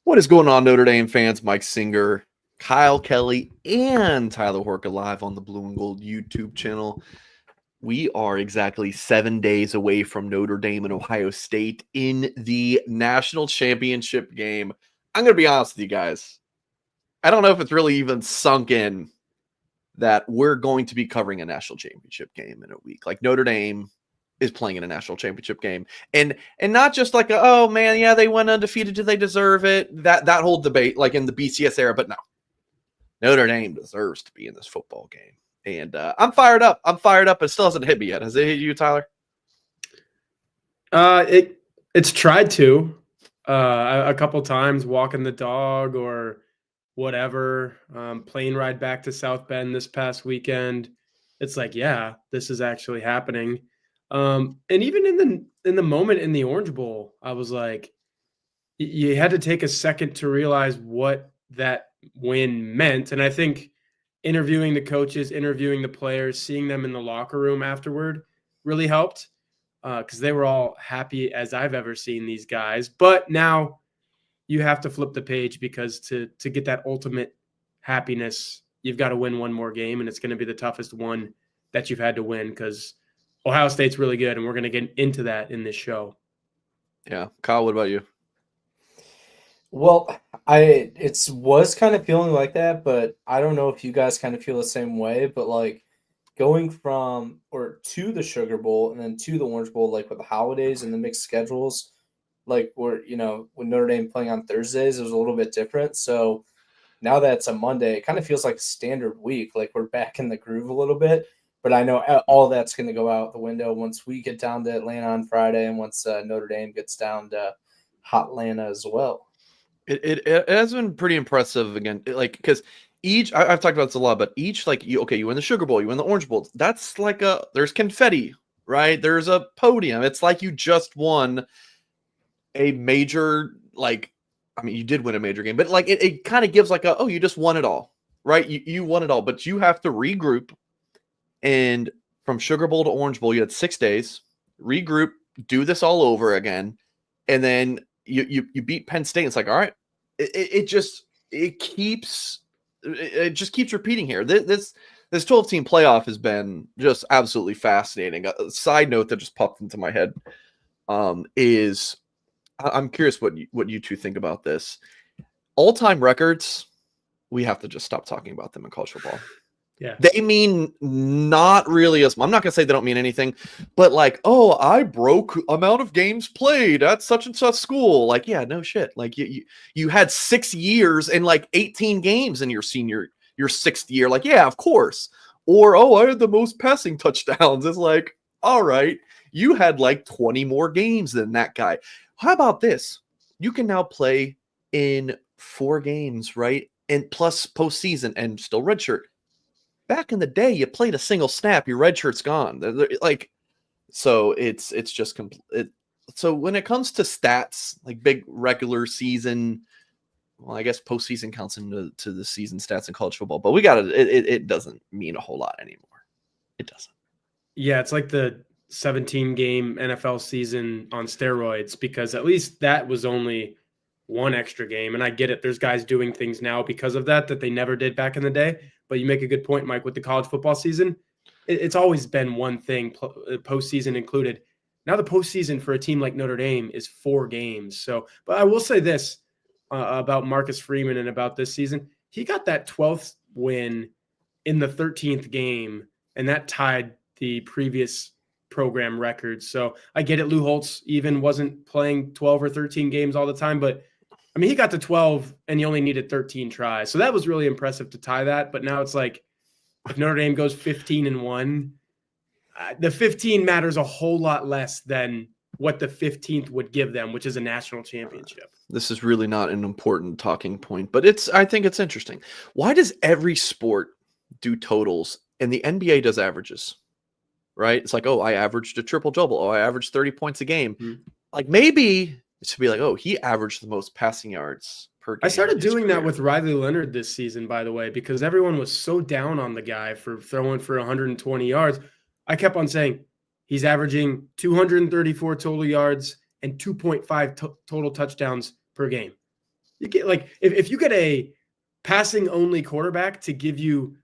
What is going on, Notre Dame fans? Mike Singer, Kyle Kelly, and Tyler Horka live on the Blue and Gold YouTube channel. We are exactly 7 days away from Notre Dame and Ohio State in the national championship game. I'm going to be honest with you guys. I don't know if it's really even sunk in that we're going to be covering a national championship game in a week. Like Notre Dame is playing in a national championship game, and not just like oh man, yeah, they went undefeated, do they deserve it, that whole debate like in the BCS era. But no, Notre Dame deserves to be in this football game, and I'm fired up. It still hasn't hit me yet. Has it hit you, Tyler? It's tried to a couple times, walking the dog or whatever, plane ride back to South Bend this past weekend. It's like, yeah, this is actually happening. And even in the moment in the Orange Bowl, I was like, you had to take a second to realize what that win meant. And I think interviewing the coaches, interviewing the players, seeing them in the locker room afterward really helped because they were all happy as I've ever seen these guys. But now you have to flip the page because to get that ultimate happiness, you've got to win one more game, and it's going to be the toughest one that you've had to win because Ohio State's really good, and we're going to get into that in this show. Yeah. Kyle, what about you? Well, I was kind of feeling like that, but I don't know if you guys kind of feel the same way. But like going from or to the Sugar Bowl and then to the Orange Bowl, like with the holidays and the mixed schedules, like when Notre Dame playing on Thursdays, it was a little bit different. So now that it's a Monday, it kind of feels like a standard week. Like we're back in the groove a little bit. But I know all that's going to go out the window once we get down to Atlanta on Friday, and once Notre Dame gets down to Hot Atlanta as well. It has been pretty impressive again, like because I've talked about this a lot, but each like you win the Sugar Bowl, you win the Orange Bowl. That's like there's confetti, right? There's a podium. It's like you just won a major, like, I mean, you did win a major game, but like it kind of gives like you just won it all, right? You won it all, but you have to regroup. And from Sugar Bowl to Orange Bowl, you had 6 days, regroup, do this all over again, and then you beat Penn State. It's like, all right, it just keeps repeating here. This 12-team playoff has been just absolutely fascinating. A side note that just popped into my head is I'm curious what you two think about this. All-time records, we have to just stop talking about them in college football. Yeah. They mean not really as I'm not going to say they don't mean anything, but like, oh, I broke amount of games played at such and such school. Like, yeah, no shit. Like you had 6 years and like 18 games in your 6th year. Like, yeah, of course. Or, oh, I had the most passing touchdowns. It's like, all right, you had like 20 more games than that guy. How about this? You can now play in 4 games, right? And plus postseason and still redshirt. Back in the day, you played a single snap, your red shirt's gone. Like, so it's just complete. So when it comes to stats, like big regular season, well, I guess postseason counts into the season stats in college football, but it doesn't mean a whole lot anymore. It doesn't. Yeah, it's like the 17-game NFL season on steroids because at least that was only one extra game. And I get it. There's guys doing things now because of that they never did back in the day. But you make a good point, Mike, with the college football season. It's always been one thing, postseason included. Now the postseason for a team like Notre Dame is 4 games. So, but I will say this about Marcus Freeman and about this season. He got that 12th win in the 13th game, and that tied the previous program record. So I get it. Lou Holtz even wasn't playing 12 or 13 games all the time, but I mean, he got to 12 and he only needed 13 tries. So that was really impressive to tie that. But now it's like if Notre Dame goes 15-1, the 15 matters a whole lot less than what the 15th would give them, which is a national championship. This is really not an important talking point, but I think it's interesting. Why does every sport do totals and the NBA does averages? Right? It's like, oh, I averaged a triple-double. Oh, I averaged 30 points a game. Mm-hmm. Like maybe it should be like, oh, he averaged the most passing yards per game. I started doing that with Riley Leonard this season, by the way, because everyone was so down on the guy for throwing for 120 yards. I kept on saying he's averaging 234 total yards and 2.5 total touchdowns per game. You get like if you get a passing only quarterback to give you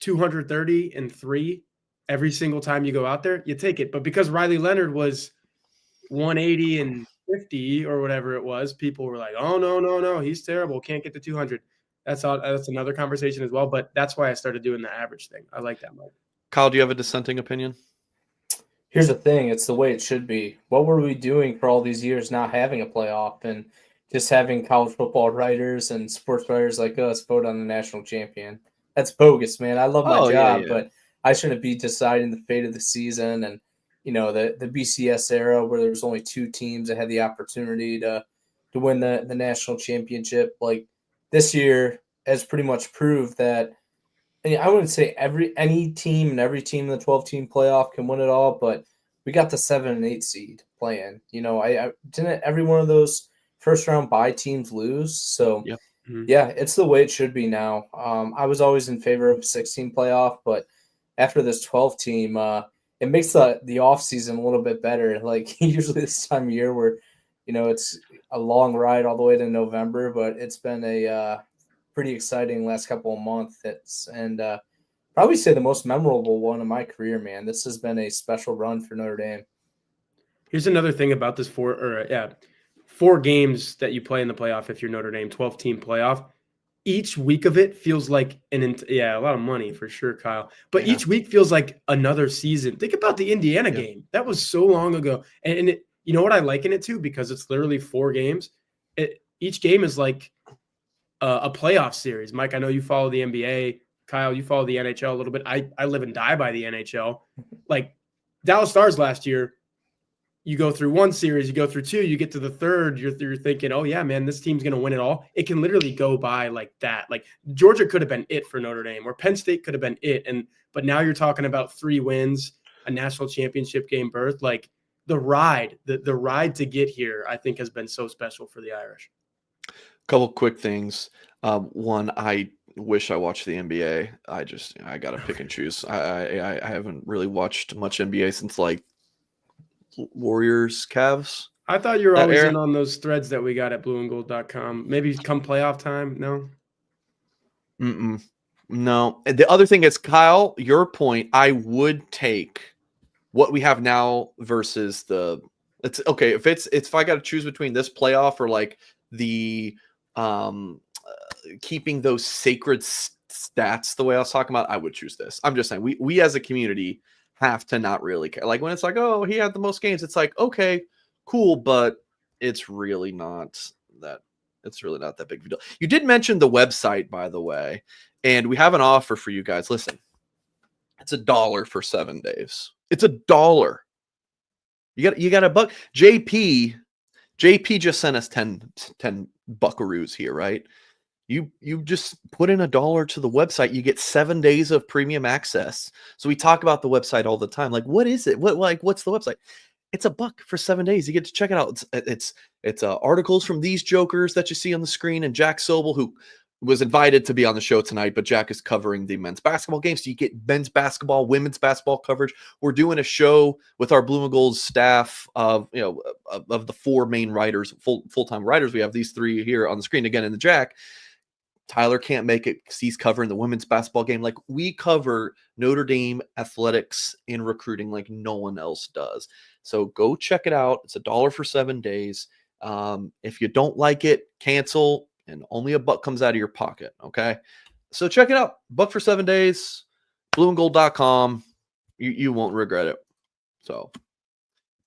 230 and 3 every single time you go out there, you take it. But because Riley Leonard was 180 and 50 or whatever it was, people were like, "Oh no, he's terrible. Can't get to 200." That's another conversation as well. But that's why I started doing the average thing. I like that, Mike. Kyle, do you have a dissenting opinion? Here's the thing, it's the way it should be. What were we doing for all these years not having a playoff and just having college football writers and sports writers like us vote on the national champion? That's bogus, man. I love my job, but I shouldn't be deciding the fate of the season. And, the BCS era where there was only 2 teams that had the opportunity to win the national championship. Like this year has pretty much proved that. And I wouldn't say any team and every team in the 12-team playoff can win it all, but we got the 7 and 8 seed playing. I didn't every one of those first round bye teams lose. So Yep. Yeah, it's the way it should be now. I was always in favor of a 16 playoff, but after this 12-team, it makes the off season a little bit better. Like usually this time of year where it's a long ride all the way to November, but it's been a pretty exciting last couple of months, and probably say the most memorable one of my career, man. This has been a special run for Notre Dame. Here's another thing about this 4 games that you play in the playoff. If you're Notre Dame, 12-team playoff, each week of it feels like a lot of money for sure, Kyle. But each week feels like another season. Think about the Indiana game. That was so long ago, and you know what I like in it too, because it's literally 4 games. Each game is like a playoff series. Mike, I know you follow the NBA. Kyle, you follow the NHL a little bit. I live and die by the NHL. Like Dallas Stars last year, you go through 1 series, you go through 2, you get to the 3rd, you're thinking, oh yeah, man, this team's going to win it all. It can literally go by like that. Like Georgia could have been it for Notre Dame, or Penn State could have been it. But now you're talking about 3 wins, a national championship game berth. Like the ride to get here, I think has been so special for the Irish. Couple quick things. One, I wish I watched the NBA. I gotta pick and choose. I haven't really watched much NBA since like Warriors, Cavs. I thought you were always era. in on those threads that we got at blueandgold.com. Maybe come playoff time. No. No. And the other thing is, Kyle, your point. I would take what we have now versus it's okay if I got to choose between this playoff or like the keeping those sacred stats the way I was talking about, I would choose this. I'm just saying we as a community have to not really care. Like when it's like, oh, he had the most games, it's like, okay, cool, but it's really not that big of a deal. You did mention the website, by the way, and we have an offer for you guys. Listen, it's $1 for 7 days. It's $1. You got $1. JP just sent us 10 buckaroos here, right? You just put in $1 to the website, you get 7 days of premium access. So we talk about the website all the time. Like, what is it? What's the website? It's $1 for 7 days. You get to check it out. It's articles from these jokers that you see on the screen, and Jack Sobel, who was invited to be on the show tonight, but Jack is covering the men's basketball games. So you get men's basketball, women's basketball coverage. We're doing a show with our Blue and Gold staff of the 4 main writers, full-time writers. We have these 3 here on the screen again in the Jack. Tyler can't make it because he's covering the women's basketball game. Like, we cover Notre Dame athletics in recruiting like no one else does. So go check it out. It's $1 for 7 days. If you don't like it, cancel, and only $1 comes out of your pocket. Okay. So check it out. $1 for 7 days, blueandgold.com. You won't regret it. So,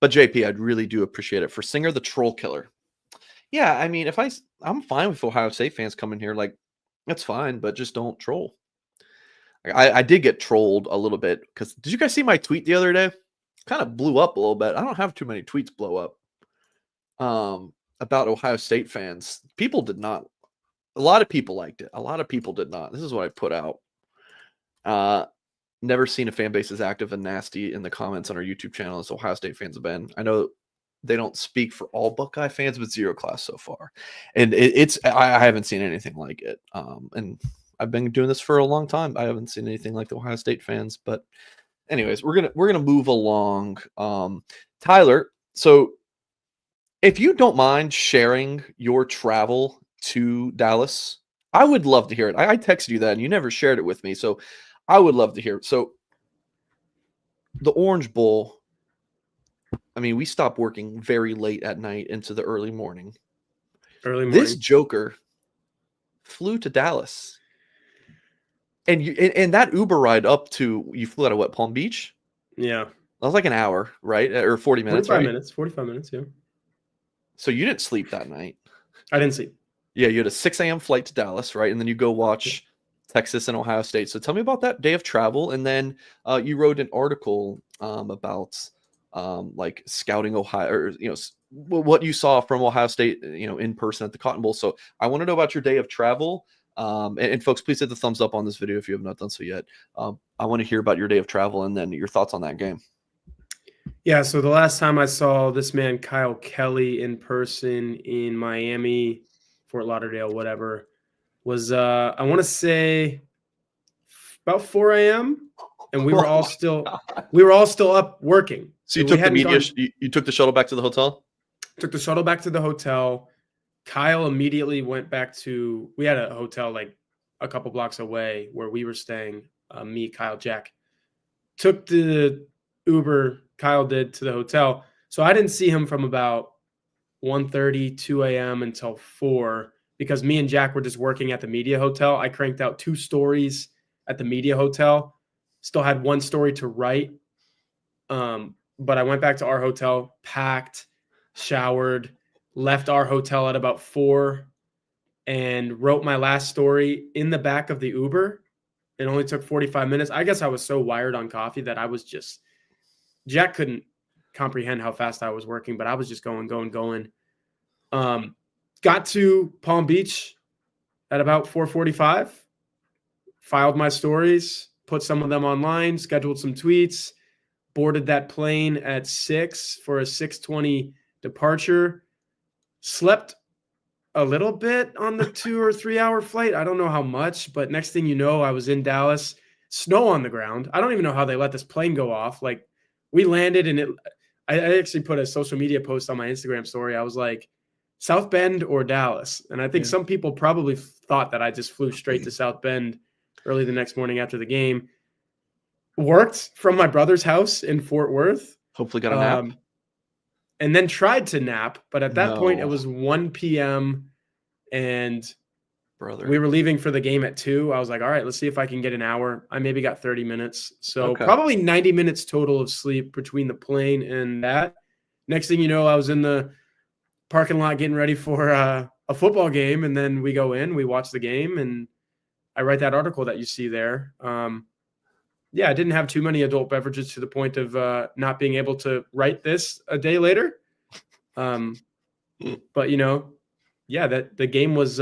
but JP, I'd really do appreciate it for Singer the Troll Killer. Yeah. I mean, I'm fine with Ohio State fans coming here. Like, that's fine, but just don't troll. I did get trolled a little bit because did you guys see my tweet the other day? Kind of blew up a little bit. I don't have too many tweets blow up about Ohio State fans. People did not. A lot of people liked it. A lot of people did not. This is what I put out. Never seen a fan base as active and nasty in the comments on our YouTube channel as Ohio State fans have been. I know they don't speak for all Buckeye fans, but zero class so far. And I haven't seen anything like it. And I've been doing this for a long time. I haven't seen anything like the Ohio State fans, but anyways, we're going to move along. Tyler, so if you don't mind sharing your travel to Dallas? I would love to hear it. I texted you that and you never shared it with me. So I would love to hear it. So the Orange Bowl, I mean, we stopped working very late at night into the early morning. This joker flew to Dallas. And that Uber ride up to, you flew out of what, Palm Beach? Yeah. That was like an hour, right? Or 40 minutes, 45 minutes, yeah. So you didn't sleep that night. I didn't sleep. Yeah, you had a 6 a.m. flight to Dallas, right? And then you go watch Texas and Ohio State. So tell me about that day of travel. And then you wrote an article about like scouting Ohio, or what you saw from Ohio State, in person at the Cotton Bowl. So I want to know about your day of travel. And folks, please hit the thumbs up on this video if you have not done so yet. I want to hear about your day of travel and then your thoughts on that game. Yeah, so the last time I saw this man, Kyle Kelly, in person in Miami, Fort Lauderdale, whatever, was, I want to say about 4 a.m. And we were all still up working. So you took the media, you took the shuttle back to the hotel? Took the shuttle back to the hotel. Kyle immediately went back to, we had a hotel like a couple blocks away where we were staying, me, Kyle, Jack. Took the Uber, Kyle did, to the hotel. So I didn't see him from about 1:30, 2 a.m. until 4, because me and Jack were just working at the media hotel. I cranked out 2 stories at the media hotel. Still had 1 story to write. But I went back to our hotel, packed, showered, left our hotel at about 4, and wrote my last story in the back of the Uber. It only took 45 minutes. I guess I was so wired on coffee that I was just, Jack couldn't comprehend how fast I was working, but I was just going. Got to Palm Beach at about 4:45, filed my stories, put some of them online, scheduled some tweets, boarded that plane at 6 for a 6:20 departure, slept a little bit on the 2 or 3 hour flight. I don't know how much, but next thing you know, I was in Dallas, snow on the ground. I don't even know how they let this plane go off. Like, we landed, and I actually put a social media post on my Instagram story. I was like, South Bend or Dallas? And I think some people probably thought that I just flew straight to South Bend early the next morning after the game. Worked from my brother's house in Fort Worth. Hopefully got a nap. And then tried to nap, but at that point it was 1 p.m. and we were leaving for the game at 2. I was like, all right, let's see if I can get an hour. I maybe got 30 minutes. So probably 90 minutes total of sleep between the plane and that. Next thing you know, I was in the parking lot getting ready for a football game. And then we go in, we watch the game, and I write that article that you see there. Yeah, I didn't have too many adult beverages to the point of not being able to write this a day later. But, that the game was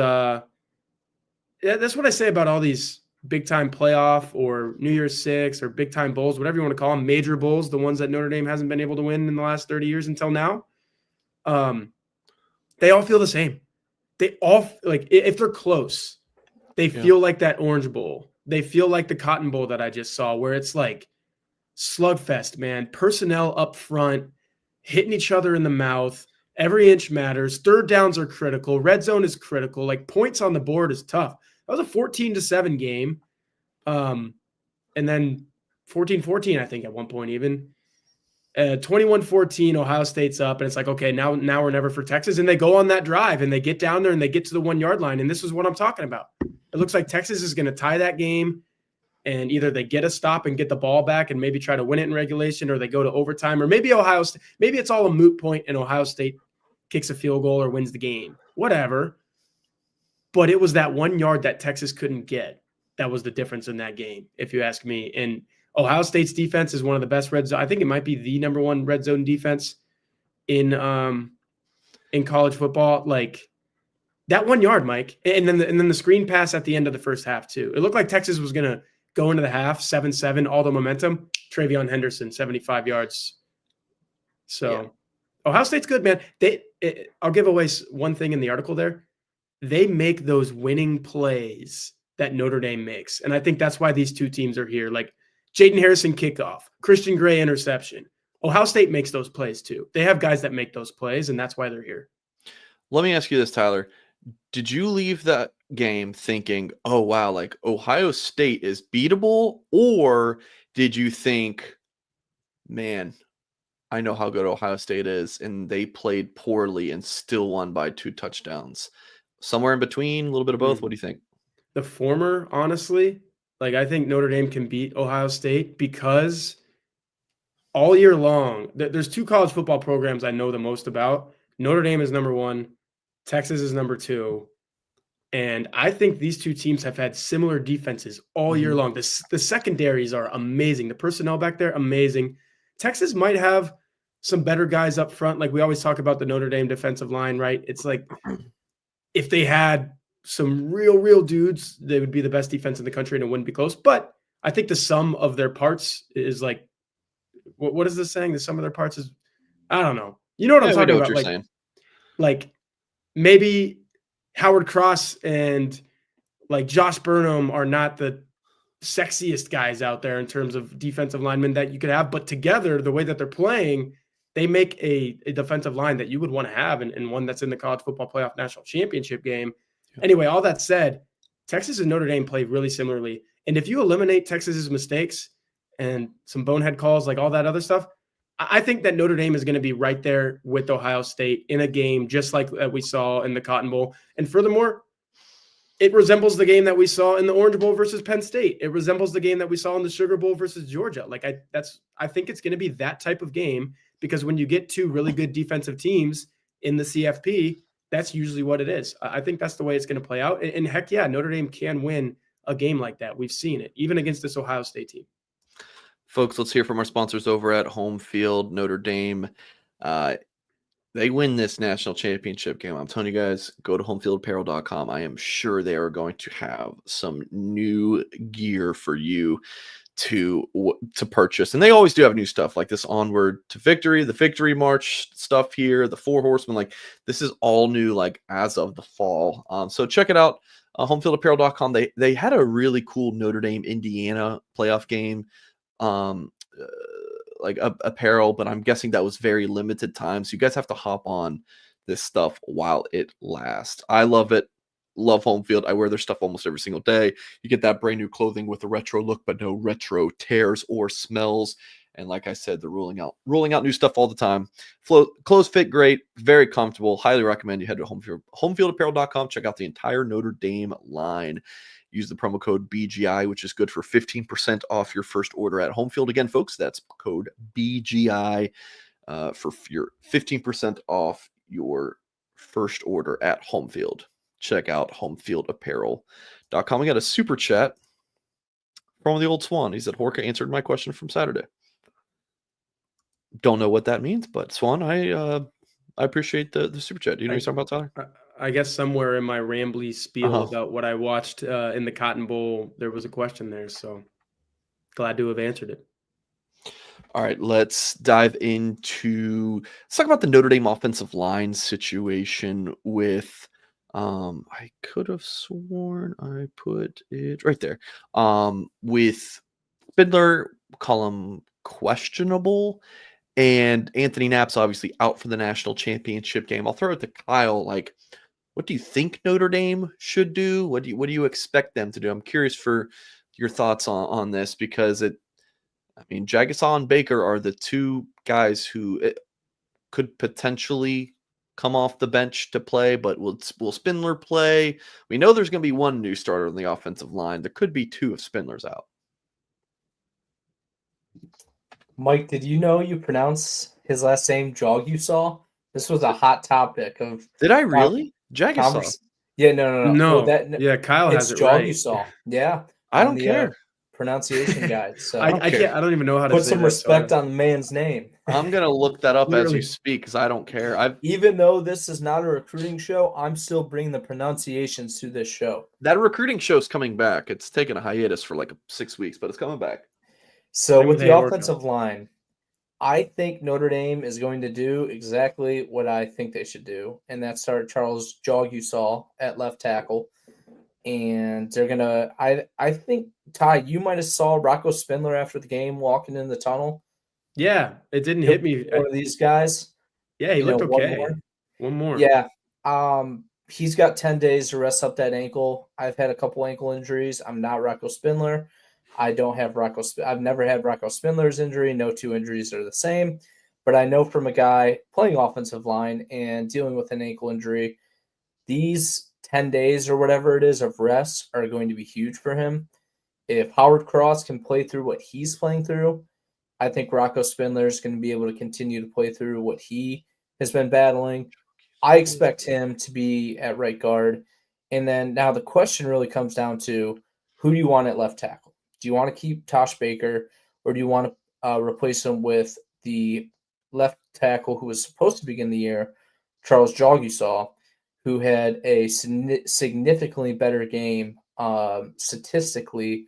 that's what I say about all these big-time playoff or New Year's Six or big-time bowls, whatever you want to call them, major bowls, the ones that Notre Dame hasn't been able to win in the last 30 years until now. They all feel the same. They all, like, if they're close, they feel like that Orange Bowl. They feel like the Cotton Bowl that I just saw, where it's like slugfest, man. Personnel up front, hitting each other in the mouth. Every inch matters. Third downs are critical. Red zone is critical. Like, points on the board is tough. That was a 14-7 game. And then 14-14, I think, at one point even. 21-14, Ohio State's up, and it's like, okay, now or never for Texas. And they go on that drive, and they get down there, and they get to the 1-yard line. And this is what I'm talking about. It looks like Texas is going to tie that game, and either they get a stop and get the ball back and maybe try to win it in regulation, or they go to overtime, or maybe Ohio State, maybe it's all a moot point and Ohio State kicks a field goal or wins the game, whatever. But it was that 1 yard that Texas couldn't get. That was the difference in that game, if you ask me. And Ohio State's defense is one of the best red zone. I think it might be the number 1 red zone defense in college football. Like, that 1 yard, Mike, and then the screen pass at the end of the first half too. It looked like Texas was going to go into the half 7-7, all the momentum. Travion Henderson, 75 yards. So Ohio State's good, man. I'll give away one thing in the article there. They make those winning plays that Notre Dame makes, and I think that's why these two teams are here. Like, Jaden Harrison kickoff, Christian Gray interception. Ohio State makes those plays too. They have guys that make those plays, and that's why they're here. Let me ask you this, Tyler. Did you leave that game thinking, "Oh wow, like Ohio State is beatable," or did you think, "Man, I know how good Ohio State is, and they played poorly and still won by 2 touchdowns." Somewhere in between, a little bit of both. What do you think? The former, honestly, like I think Notre Dame can beat Ohio State because all year long, there's 2 college football programs I know the most about. Notre Dame is number 1, Texas is number 2, and I think these 2 teams have had similar defenses all year Mhm. long. The secondaries are amazing. The personnel back there, amazing. Texas might have some better guys up front. Like we always talk about the Notre Dame defensive line, right? It's like if they had some real dudes, they would be the best defense in the country and it wouldn't be close. But I think the sum of their parts is like, what is this saying? The sum of their parts is, I don't know. You know what I'm Yeah, we talking know what about? you're saying. Like maybe Howard Cross and like Josh Burnham are not the sexiest guys out there in terms of defensive linemen that you could have, but together, the way that they're playing, they make a defensive line that you would want to have and one that's in the college football playoff national championship game. Yeah. Anyway, all that said, Texas and Notre Dame play really similarly. And if you eliminate Texas's mistakes and some bonehead calls, like all that other stuff, I think that Notre Dame is going to be right there with Ohio State in a game just like that we saw in the Cotton Bowl. And furthermore, it resembles the game that we saw in the Orange Bowl versus Penn State. It resembles the game that we saw in the Sugar Bowl versus Georgia. Like I think it's going to be that type of game because when you get 2 really good defensive teams in the CFP, that's usually what it is. I think that's the way it's going to play out. And heck yeah, Notre Dame can win a game like that. We've seen it, even against this Ohio State team. Folks, let's hear from our sponsors over at Home Field Notre Dame. They win this national championship game. I'm telling you guys, go to homefieldapparel.com. I am sure they are going to have some new gear for you to purchase. And they always do have new stuff like this Onward to Victory, the Victory March stuff here, the Four Horsemen. Like this is all new, like as of the fall. So check it out. Homefieldapparel.com. They had a really cool Notre Dame Indiana playoff game. Like apparel, but I'm guessing that was very limited time. So you guys have to hop on this stuff while it lasts. I love it. Love Home Field. I wear their stuff almost every single day. You get that brand new clothing with a retro look, but no retro tears or smells. And like I said, they're rolling out new stuff all the time. Clothes fit great, very comfortable. Highly recommend you head to homefieldapparel.com. Check out the entire Notre Dame line. Use the promo code BGI, which is good for 15% off your first order at Home Field. Again, folks, that's code BGI for your 15% off your first order at Home Field. Check out homefieldapparel.com. We got a super chat from the old Swan. He said, Horka answered my question from Saturday. Don't know what that means, but Swan, I appreciate the super chat. Do you know what you're talking about, Tyler? I guess somewhere in my rambly spiel about what I watched in the Cotton Bowl, there was a question there. So glad to have answered it. All right, let's dive into. Let's talk about the Notre Dame offensive line situation with. I could have sworn I put it right there. With Spindler, call him questionable, and Anthony Knapp's obviously out for the national championship game. I'll throw it to Kyle. Like, what do you think Notre Dame should do? What do you expect them to do? I'm curious for your thoughts on this because Jagasaw and Baker are the 2 guys who could potentially come off the bench to play, but will Spindler play? We know there's going to be 1 new starter on the offensive line. There could be 2 if Spindler's out. Mike, did you know you pronounce his last name Jogusah? This was a hot topic of. Did I really? Jagasaw. Yeah, no. No, Well, yeah, Kyle has it's it right. Jogusah. Yeah, I don't care. Pronunciation guide. So I can't. I don't even know how to put say some that, respect so on the man's name. I'm gonna look that up as Literally. you speak because I don't care. Even though this is not a recruiting show, I'm still bringing the pronunciations to this show. That recruiting show's coming back. It's taken a hiatus for like 6 weeks, but it's coming back. So with the offensive line, I think Notre Dame is going to do exactly what I think they should do, and that's start Charles Jogusah at left tackle. And they're gonna. I think Ty, you might have saw Rocco Spindler after the game walking in the tunnel. Yeah, it didn't hit me. One of these guys. Yeah, he looked okay. One more. Yeah. he's got 10 days to rest up that ankle. I've had a couple ankle injuries. I'm not Rocco Spindler. I don't have I've never had Rocco Spindler's injury. No two injuries are the same. But I know from a guy playing offensive line and dealing with an ankle injury, these 10 days or whatever it is of rest are going to be huge for him. If Howard Cross can play through what he's playing through, I think Rocco Spindler is going to be able to continue to play through what he has been battling. I expect him to be at right guard. And then now the question really comes down to, who do you want at left tackle? Do you want to keep Tosh Baker, or do you want to replace him with the left tackle who was supposed to begin the year, Charles Jogusah, who had a significantly better game statistically?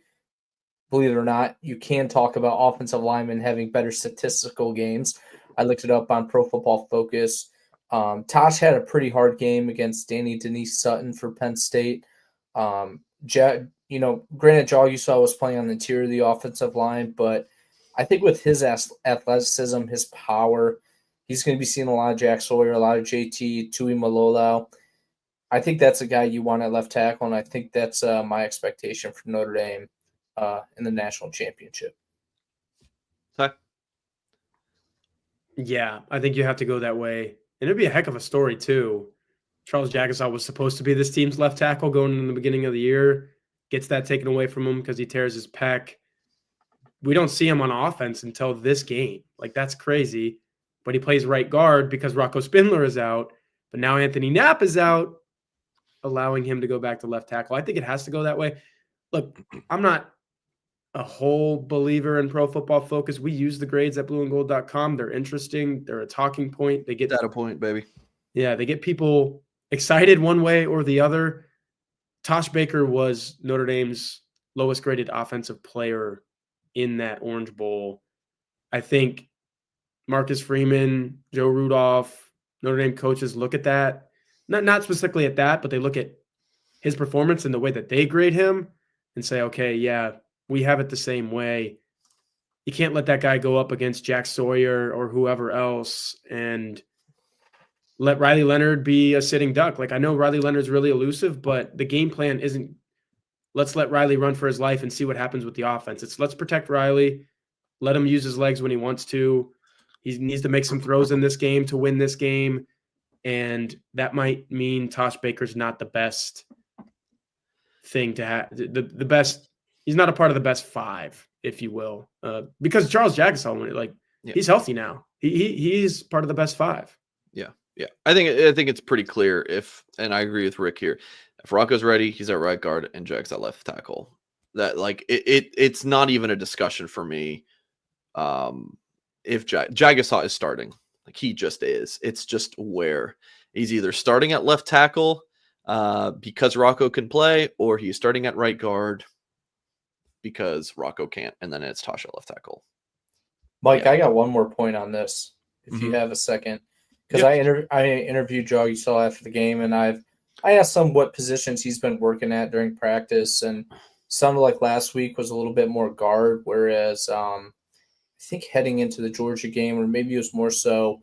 Believe it or not, you can talk about offensive linemen having better statistical games. I looked it up on Pro Football Focus. Tosh had a pretty hard game against Danny Denise Sutton for Penn State. Granted, Jogusah was playing on the interior of the offensive line, but I think with his athleticism, his power, he's going to be seeing a lot of Jack Sawyer, a lot of JT, Tui Malolo. I think that's a guy you want at left tackle, and I think that's my expectation for Notre Dame in the national championship. Okay. Yeah, I think you have to go that way. And it'd be a heck of a story, too. Charles Jogusah was supposed to be this team's left tackle going in the beginning of the year. Gets that taken away from him because he tears his pec. We don't see him on offense until this game. Like, that's crazy. But he plays right guard because Rocco Spindler is out. But now Anthony Knapp is out, allowing him to go back to left tackle. I think it has to go that way. Look, I'm not a whole believer in Pro Football Focus. We use the grades at blueandgold.com. They're interesting. They're a talking point. They get data point, baby. Yeah, they get people excited one way or the other. Tosh Baker was Notre Dame's lowest graded offensive player in that Orange Bowl. I think Marcus Freeman, Joe Rudolph, Notre Dame coaches look at that. Not specifically at that, but they look at his performance and the way that they grade him and say, okay, yeah, we have it the same way. You can't let that guy go up against Jack Sawyer or whoever else and let Riley Leonard be a sitting duck. Like, I know Riley Leonard's really elusive, but the game plan isn't let's let Riley run for his life and see what happens with the offense. It's let's protect Riley, let him use his legs when he wants to. He needs to make some throws in this game to win this game, and that might mean Tosh Baker's not the best thing to have. The best. He's not a part of the best five, if you will, because Charles Jogusah, he's healthy now. He's part of the best five. Yeah. I think it's pretty clear and I agree with Rick here. If Rocco's ready, he's at right guard and Jack's at left tackle. That it's not even a discussion for me. If Jogusah is starting, like he just is. It's just where he's either starting at left tackle because Rocco can play, or he's starting at right guard because Rocco can't, and then it's Tosh at left tackle. Mike, yeah. I got one more point on this, if you have a second, because I interviewed Jogusah after the game, and I asked him what positions he's been working at during practice, and sounded like last week was a little bit more guard, whereas I think heading into the Georgia game, or maybe it was more so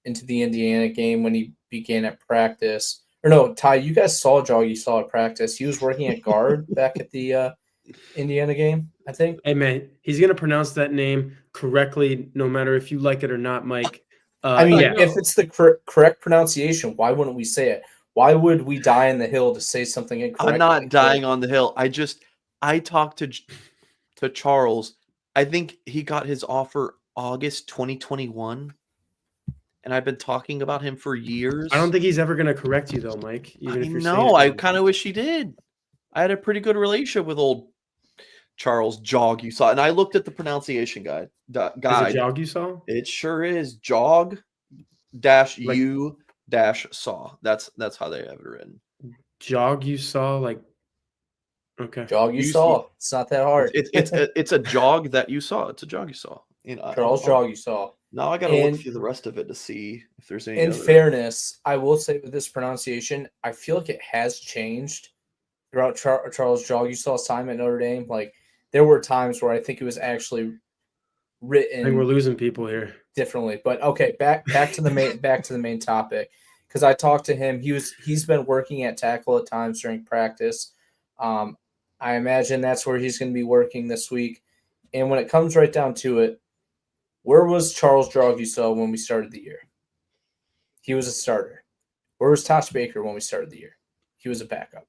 into the Indiana game when he began at practice. Or no, Ty, you guys saw Jogusah at practice. He was working at guard back at the Indiana game, I think. Hey, man, he's going to pronounce that name correctly no matter if you like it or not, Mike. If it's the correct pronunciation, why wouldn't we say it? Why would we die on the hill to say something incorrect? I'm not dying on the hill. I talked to Charles. I think he got his offer August 2021, and I've been talking about him for years. I don't think he's ever going to correct you, though, Mike. I kind of wish he did. I had a pretty good relationship with old Charles Jogusah, and I looked at the pronunciation guide. Is it Jogusah? It sure is. Jog-U-Saw. That's how they have it written. Jogusah, okay. Jogusah. It's not that hard. It's a jog that you saw. It's a jog you saw. Charles Jogusah. Now I got to look through the rest of it to see if there's any. In fairness, I will say with this pronunciation, I feel like it has changed throughout Charles Jogusah's time at Notre Dame. Like, there were times where I think it was actually written. I think we're losing people here differently. But okay, back to the main topic. because I talked to him. He's been working at tackle at times during practice. I imagine that's where he's going to be working this week. And when it comes right down to it, where was Charles Dragusa when we started the year? He was a starter. Where was Tosh Baker when we started the year? He was a backup.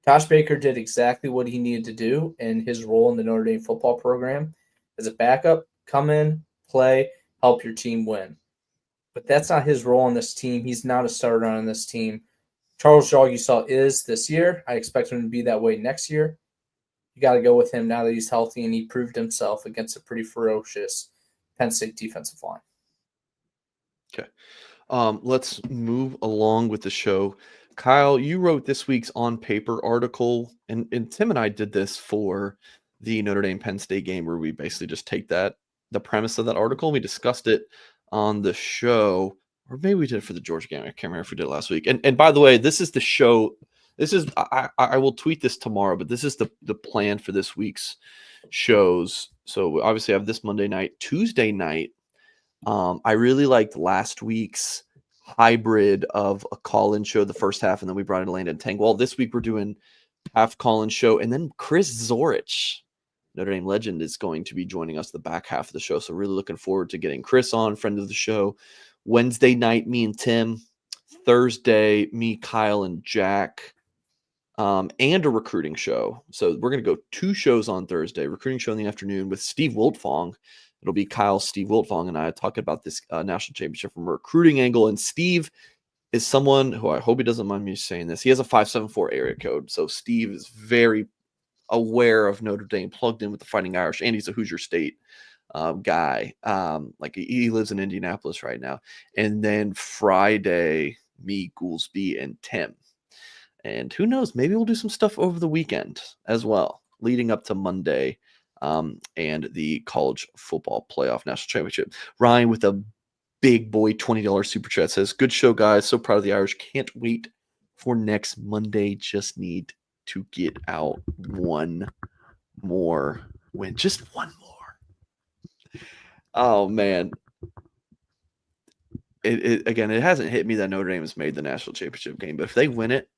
Tosh Baker did exactly what he needed to do in his role in the Notre Dame football program. As a backup, come in, play, help your team win. But that's not his role on this team. He's not a starter on this team. Charles Dragusa is this year. I expect him to be that way next year. You got to go with him now that he's healthy, and he proved himself against a pretty ferocious Penn State defensive line. Okay. Let's move along with the show. Kyle, you wrote this week's On Paper article, and Tim and I did this for the Notre Dame Penn State game, where we basically just take the premise of that article. We discussed it on the show, or maybe we did it for the Georgia game. I can't remember if we did it last week. And by the way, this is the show. This is I will tweet this tomorrow, but this is the plan for this week's shows. So we obviously have this Monday night, Tuesday night. I really liked last week's hybrid of a call-in show the first half, and then we brought in Landon Tangwall. This week we're doing half call-in show, and then Chris Zorich, Notre Dame legend, is going to be joining us the back half of the show. So really looking forward to getting Chris on, friend of the show. Wednesday night, me and Tim. Thursday, me, Kyle, and Jack. And a recruiting show. So we're going to go 2 shows on Thursday, recruiting show in the afternoon with Steve Wiltfong. It'll be Kyle, Steve Wiltfong, and I talking about this national championship from a recruiting angle. And Steve is someone who, I hope he doesn't mind me saying this, he has a 574 area code. So Steve is very aware of Notre Dame, plugged in with the Fighting Irish, and he's a Hoosier State guy. Like he lives in Indianapolis right now. And then Friday, me, Goolsby, and Tim. And who knows, maybe we'll do some stuff over the weekend as well, leading up to Monday and the college football playoff national championship. Ryan with a big boy $20 super chat says, good show, guys. So proud of the Irish. Can't wait for next Monday. Just need to get out one more win. Just one more. Oh, man. Again, it hasn't hit me that Notre Dame has made the national championship game, but if they win it,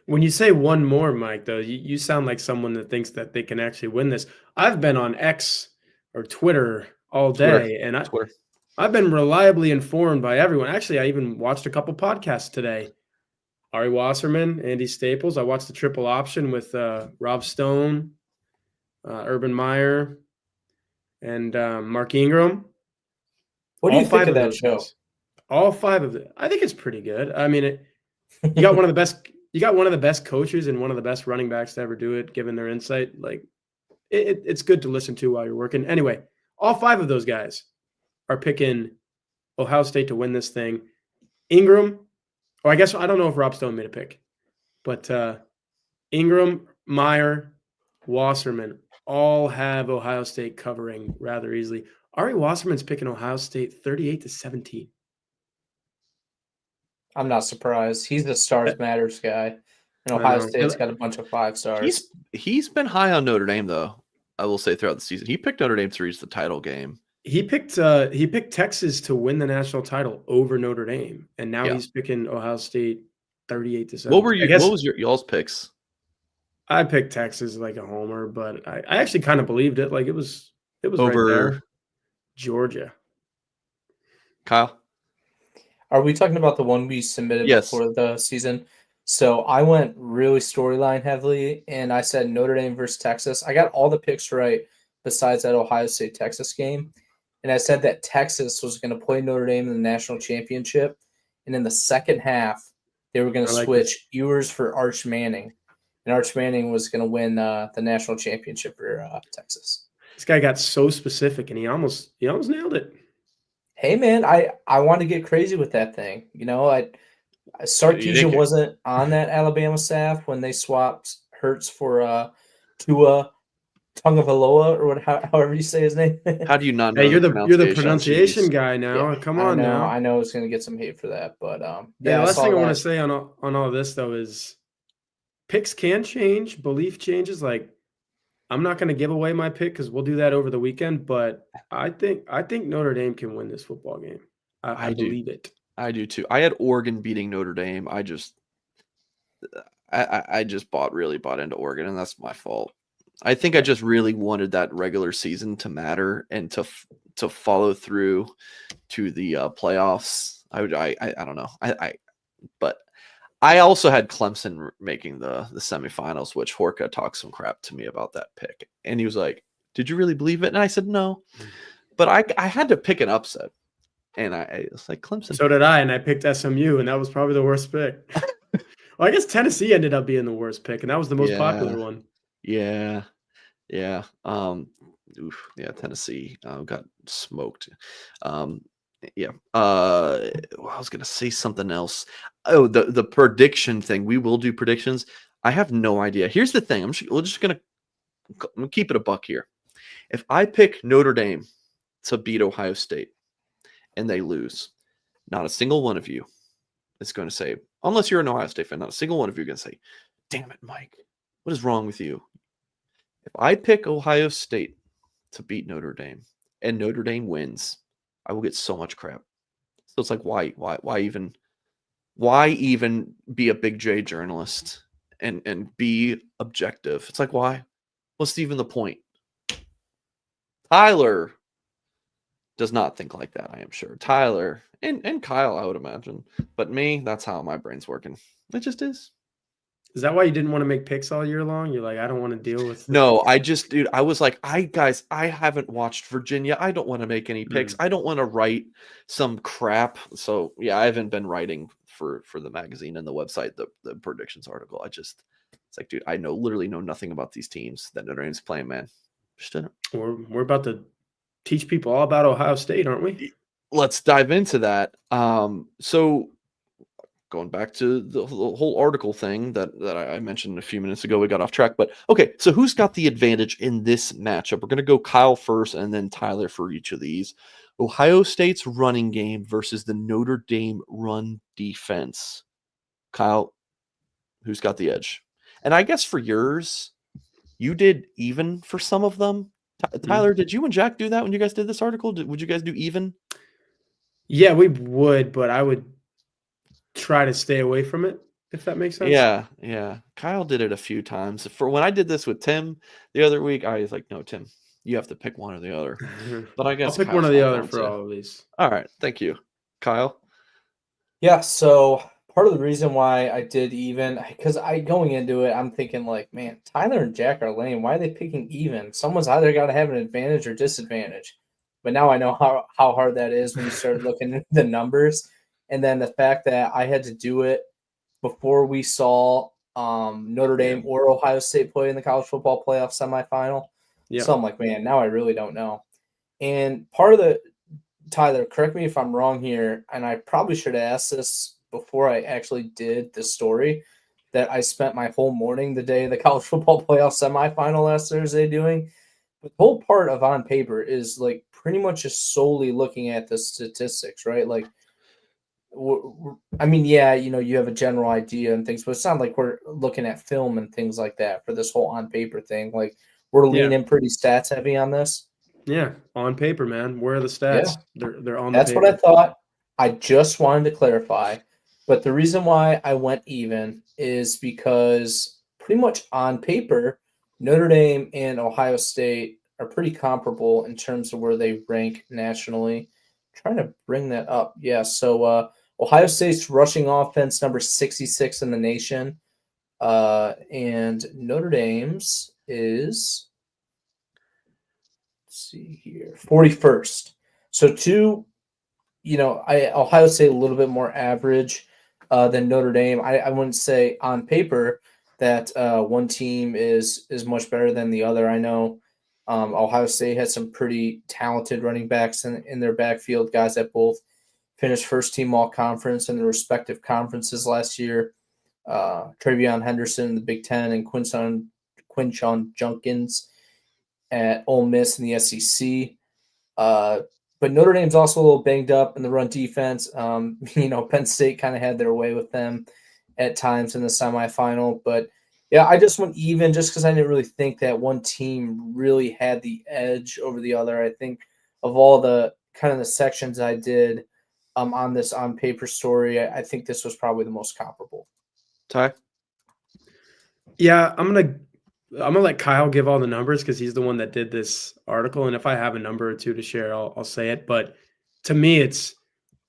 when you say one more, Mike, though, you sound like someone that thinks that they can actually win this. I've been on X or Twitter all day, and I've been reliably informed by everyone. Actually, I even watched a couple podcasts today. Ari Wasserman, Andy Staples. I watched the triple option with Rob Stone, Urban Meyer, and Mark Ingram. What do you think of that show? Guys. All 5 of it. I think it's pretty good. I mean, you got one of the best. You got one of the best coaches and one of the best running backs to ever do it, given their insight. Like, it's good to listen to while you're working. Anyway, all 5 of those guys are picking Ohio State to win this thing. Ingram, or I guess I don't know if Rob Stone made a pick, but Ingram, Meyer, Wasserman all have Ohio State covering rather easily. Ari Wasserman's picking Ohio State 38-17. I'm not surprised. He's the Stars Matters guy. And Ohio State's got a bunch of 5 stars. He's been high on Notre Dame, though, I will say, throughout the season. He picked Notre Dame to reach the title game. He picked Texas to win the national title over Notre Dame, and now he's picking Ohio State 38-7. What was y'all's picks? I picked Texas like a homer, but I actually kind of believed it. Like it was over right there. Georgia. Kyle? Are we talking about the one we submitted before the season? So I went really storyline heavily, and I said Notre Dame versus Texas. I got all the picks right besides that Ohio State-Texas game. And I said that Texas was going to play Notre Dame in the national championship. And in the second half, they were going to switch Ewers for Arch Manning. And Arch Manning was going to win the national championship for Texas. This guy got so specific, and he almost nailed it. Hey, man, I want to get crazy with that thing. You know, Sarkisian wasn't on that Alabama staff when they swapped Hurts for Tua Tagovailoa, or however you say his name. How do you not know? Hey, you're the pronunciation guy now. Yeah, come on now. I know it's going to get some hate for that, but the last thing I want to say on all this though is picks can change, belief changes. Like, I'm not going to give away my pick because we'll do that over the weekend. But I think Notre Dame can win this football game. I do. believe it. I do too. I had Oregon beating Notre Dame. I just really bought into Oregon, and that's my fault. I think I just really wanted that regular season to matter and to follow through to the playoffs. I don't know. But I also had Clemson making the semifinals, which Horka talked some crap to me about that pick, and he was like, "Did you really believe it?" And I said, "No," but I had to pick an upset, and I was like, Clemson. So did I, and I picked SMU, and that was probably the worst pick. Well, I guess Tennessee ended up being the worst pick, and that was the most popular one. Yeah. Tennessee got smoked. I was gonna say something else. Oh, the prediction thing. We will do predictions. I have no idea. Here's the thing. I'm just gonna keep it a buck here. If I pick Notre Dame to beat Ohio State and they lose, not a single one of you is going to say, unless you're an Ohio State fan, not a single one of you are going to say, "Damn it, Mike, what is wrong with you?" If I pick Ohio State to beat Notre Dame and Notre Dame wins, I will get so much crap. So it's like, why even be a big J journalist and be objective? It's like, why? What's even the point? Tyler does not think like that, I am sure. Tyler and Kyle, I would imagine. But me, that's how my brain's working. It just is. Is that why you didn't want to make picks all year long? You're like, I don't want to deal with. No, dude, I was like, I haven't watched Virginia. I don't want to make any picks. I don't want to write some crap. So yeah, I haven't been writing for the magazine and the website, the predictions article. It's like, dude, I literally know nothing about these teams that Notre Dame's playing, man. Just didn't. We're about to teach people all about Ohio State, aren't we? Let's dive into that. So going back to the whole article thing that I mentioned a few minutes ago, we got off track. But okay, so who's got the advantage in this matchup? We're going to go Kyle first and then Tyler for each of these. Ohio State's running game versus the Notre Dame run defense. Kyle, who's got the edge? And I guess for yours, you did even for some of them. Tyler, did you and Jack do that when you guys did this article? Would you guys do even? Yeah, we would, but I would try to stay away from it, if that makes sense. Yeah. Kyle did it a few times. For when I did this with Tim the other week, I was like, no, Tim, you have to pick one or the other. But I guess I'll pick Kyle's one or the not other going for to. all of these. All right, thank you, Kyle. Yeah, so part of the reason why I did even, because going into it, I'm thinking like, man, Tyler and Jack are lame. Why are they picking even? Someone's either got to have an advantage or disadvantage. But now I know how hard that is when you start looking at the numbers. And then the fact that I had to do it before we saw Notre Dame or Ohio State play in the college football playoff semifinal. Yeah. So I'm like, man, now I really don't know. And part of the, Tyler, correct me if I'm wrong here, and I probably should have asked this before I actually did the story, that I spent my whole morning the day of the college football playoff semifinal last Thursday doing. The whole part of on paper is like pretty much just solely looking at the statistics, right? Like, I mean, yeah, you have a general idea and things, but it's not like we're looking at film and things like that for this whole on paper thing. Like, we're leaning pretty stats heavy on this. Yeah, on paper, man. Where are the stats? Yeah. They're on That's the paper. what I thought. I just wanted to clarify. But the reason why I went even is because pretty much on paper, Notre Dame and Ohio State are pretty comparable in terms of where they rank nationally. I'm trying to bring that up. Yeah, so Ohio State's rushing offense number 66 in the nation. And Notre Dame's is, let's see here, 41st. So Ohio State a little bit more average than Notre Dame. I wouldn't say on paper that one team is much better than the other. I know Ohio State has some pretty talented running backs in their backfield, guys that both finished first team all conference in their respective conferences last year. Travion Henderson in the Big Ten and Quinshon Junkins at Ole Miss in the SEC. But Notre Dame's also a little banged up in the run defense. Penn State kind of had their way with them at times in the semifinal. But, yeah, I just went even just because I didn't really think that one team really had the edge over the other. I think of all the kind of the sections I did, on this on paper story. I think this was probably the most comparable. Ty? Yeah, I'm gonna let Kyle give all the numbers because he's the one that did this article, and if I have a number or two to share, I'll say it. But to me, it's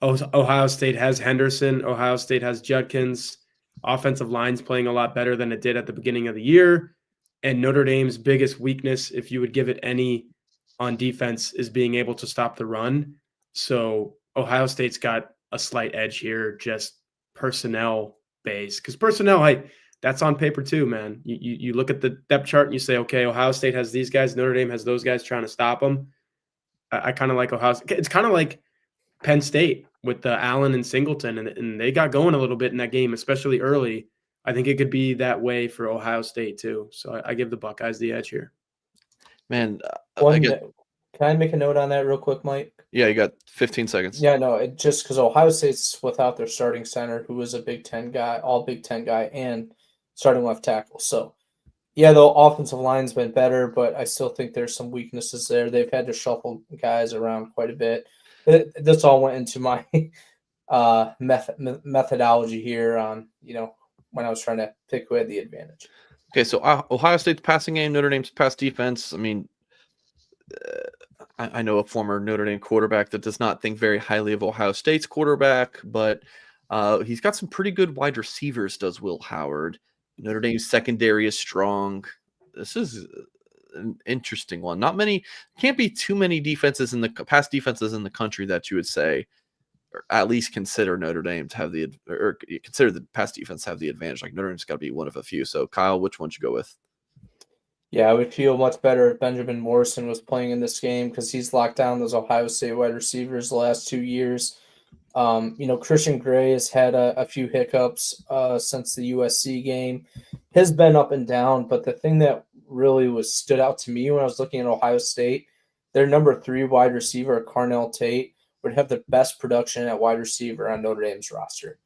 Ohio State has Henderson, Ohio State has Judkins, offensive line's playing a lot better than it did at the beginning of the year, and Notre Dame's biggest weakness, if you would give it any on defense, is being able to stop the run. So Ohio State's got a slight edge here, just personnel base, because personnel, that's on paper too, man. You look at the depth chart and you say, okay, Ohio State has these guys, Notre Dame has those guys trying to stop them. I kind of like Ohio State. It's kind of like Penn State with the Allen and Singleton, and they got going a little bit in that game, especially early. I think it could be that way for Ohio State too. So I give the Buckeyes the edge here. Man, Can I make a note on that real quick, Mike? yeah, you got 15 seconds. Yeah, no, it just because Ohio State's without their starting center, who was a Big Ten guy, all Big Ten guy, and starting left tackle. So, yeah, the offensive line's been better, but I still think there's some weaknesses there. They've had to shuffle guys around quite a bit. This all went into my methodology here on, when I was trying to pick who had the advantage. Okay, so Ohio State's passing game, Notre Dame's pass defense. I mean, I know a former Notre Dame quarterback that does not think very highly of Ohio State's quarterback, but he's got some pretty good wide receivers, does Will Howard. Notre Dame's secondary is strong. This is an interesting one. Can't be too many defenses in the past defenses in the country that you would say, or at least consider Notre Dame to have or consider the past defense to have the advantage. Like Notre Dame's got to be one of a few. So Kyle, which one should you go with? Yeah, I would feel much better if Benjamin Morrison was playing in this game because he's locked down those Ohio State wide receivers the last 2 years. Christian Gray has had a few hiccups since the USC game. Has been up and down, but the thing that really stood out to me when I was looking at Ohio State, their number 3 wide receiver, Carnell Tate, would have the best production at wide receiver on Notre Dame's roster.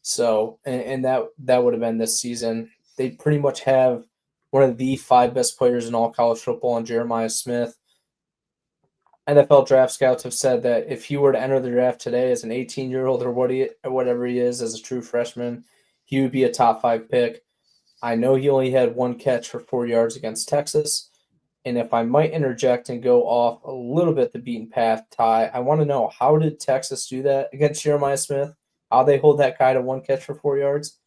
So, and that would have been this season. They pretty much have one of the 5 best players in all college football, and Jeremiah Smith. NFL draft scouts have said that if he were to enter the draft today as an 18-year-old or whatever he is as a true freshman, he would be a top 5 pick. I know he only had 1 catch for 4 yards against Texas. And if I might interject and go off a little bit the beaten path, Ty, I want to know, how did Texas do that against Jeremiah Smith? How they hold that guy to 1 catch for 4 yards?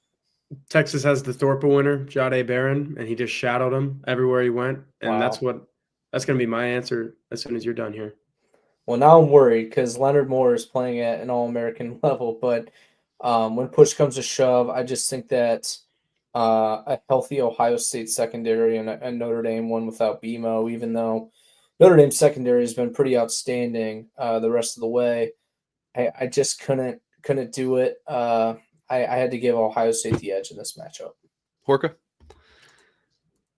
Texas has the Thorpe winner, Jahdae Barron, and he just shadowed him everywhere he went. And Wow. that's going to be my answer as soon as you're done here. Well, now I'm worried because Leonard Moore is playing at an All-American level. But when push comes to shove, I just think that a healthy Ohio State secondary and Notre Dame one without BMO, even though Notre Dame's secondary has been pretty outstanding the rest of the way, I just couldn't do it. I had to give Ohio State the edge in this matchup. Horka?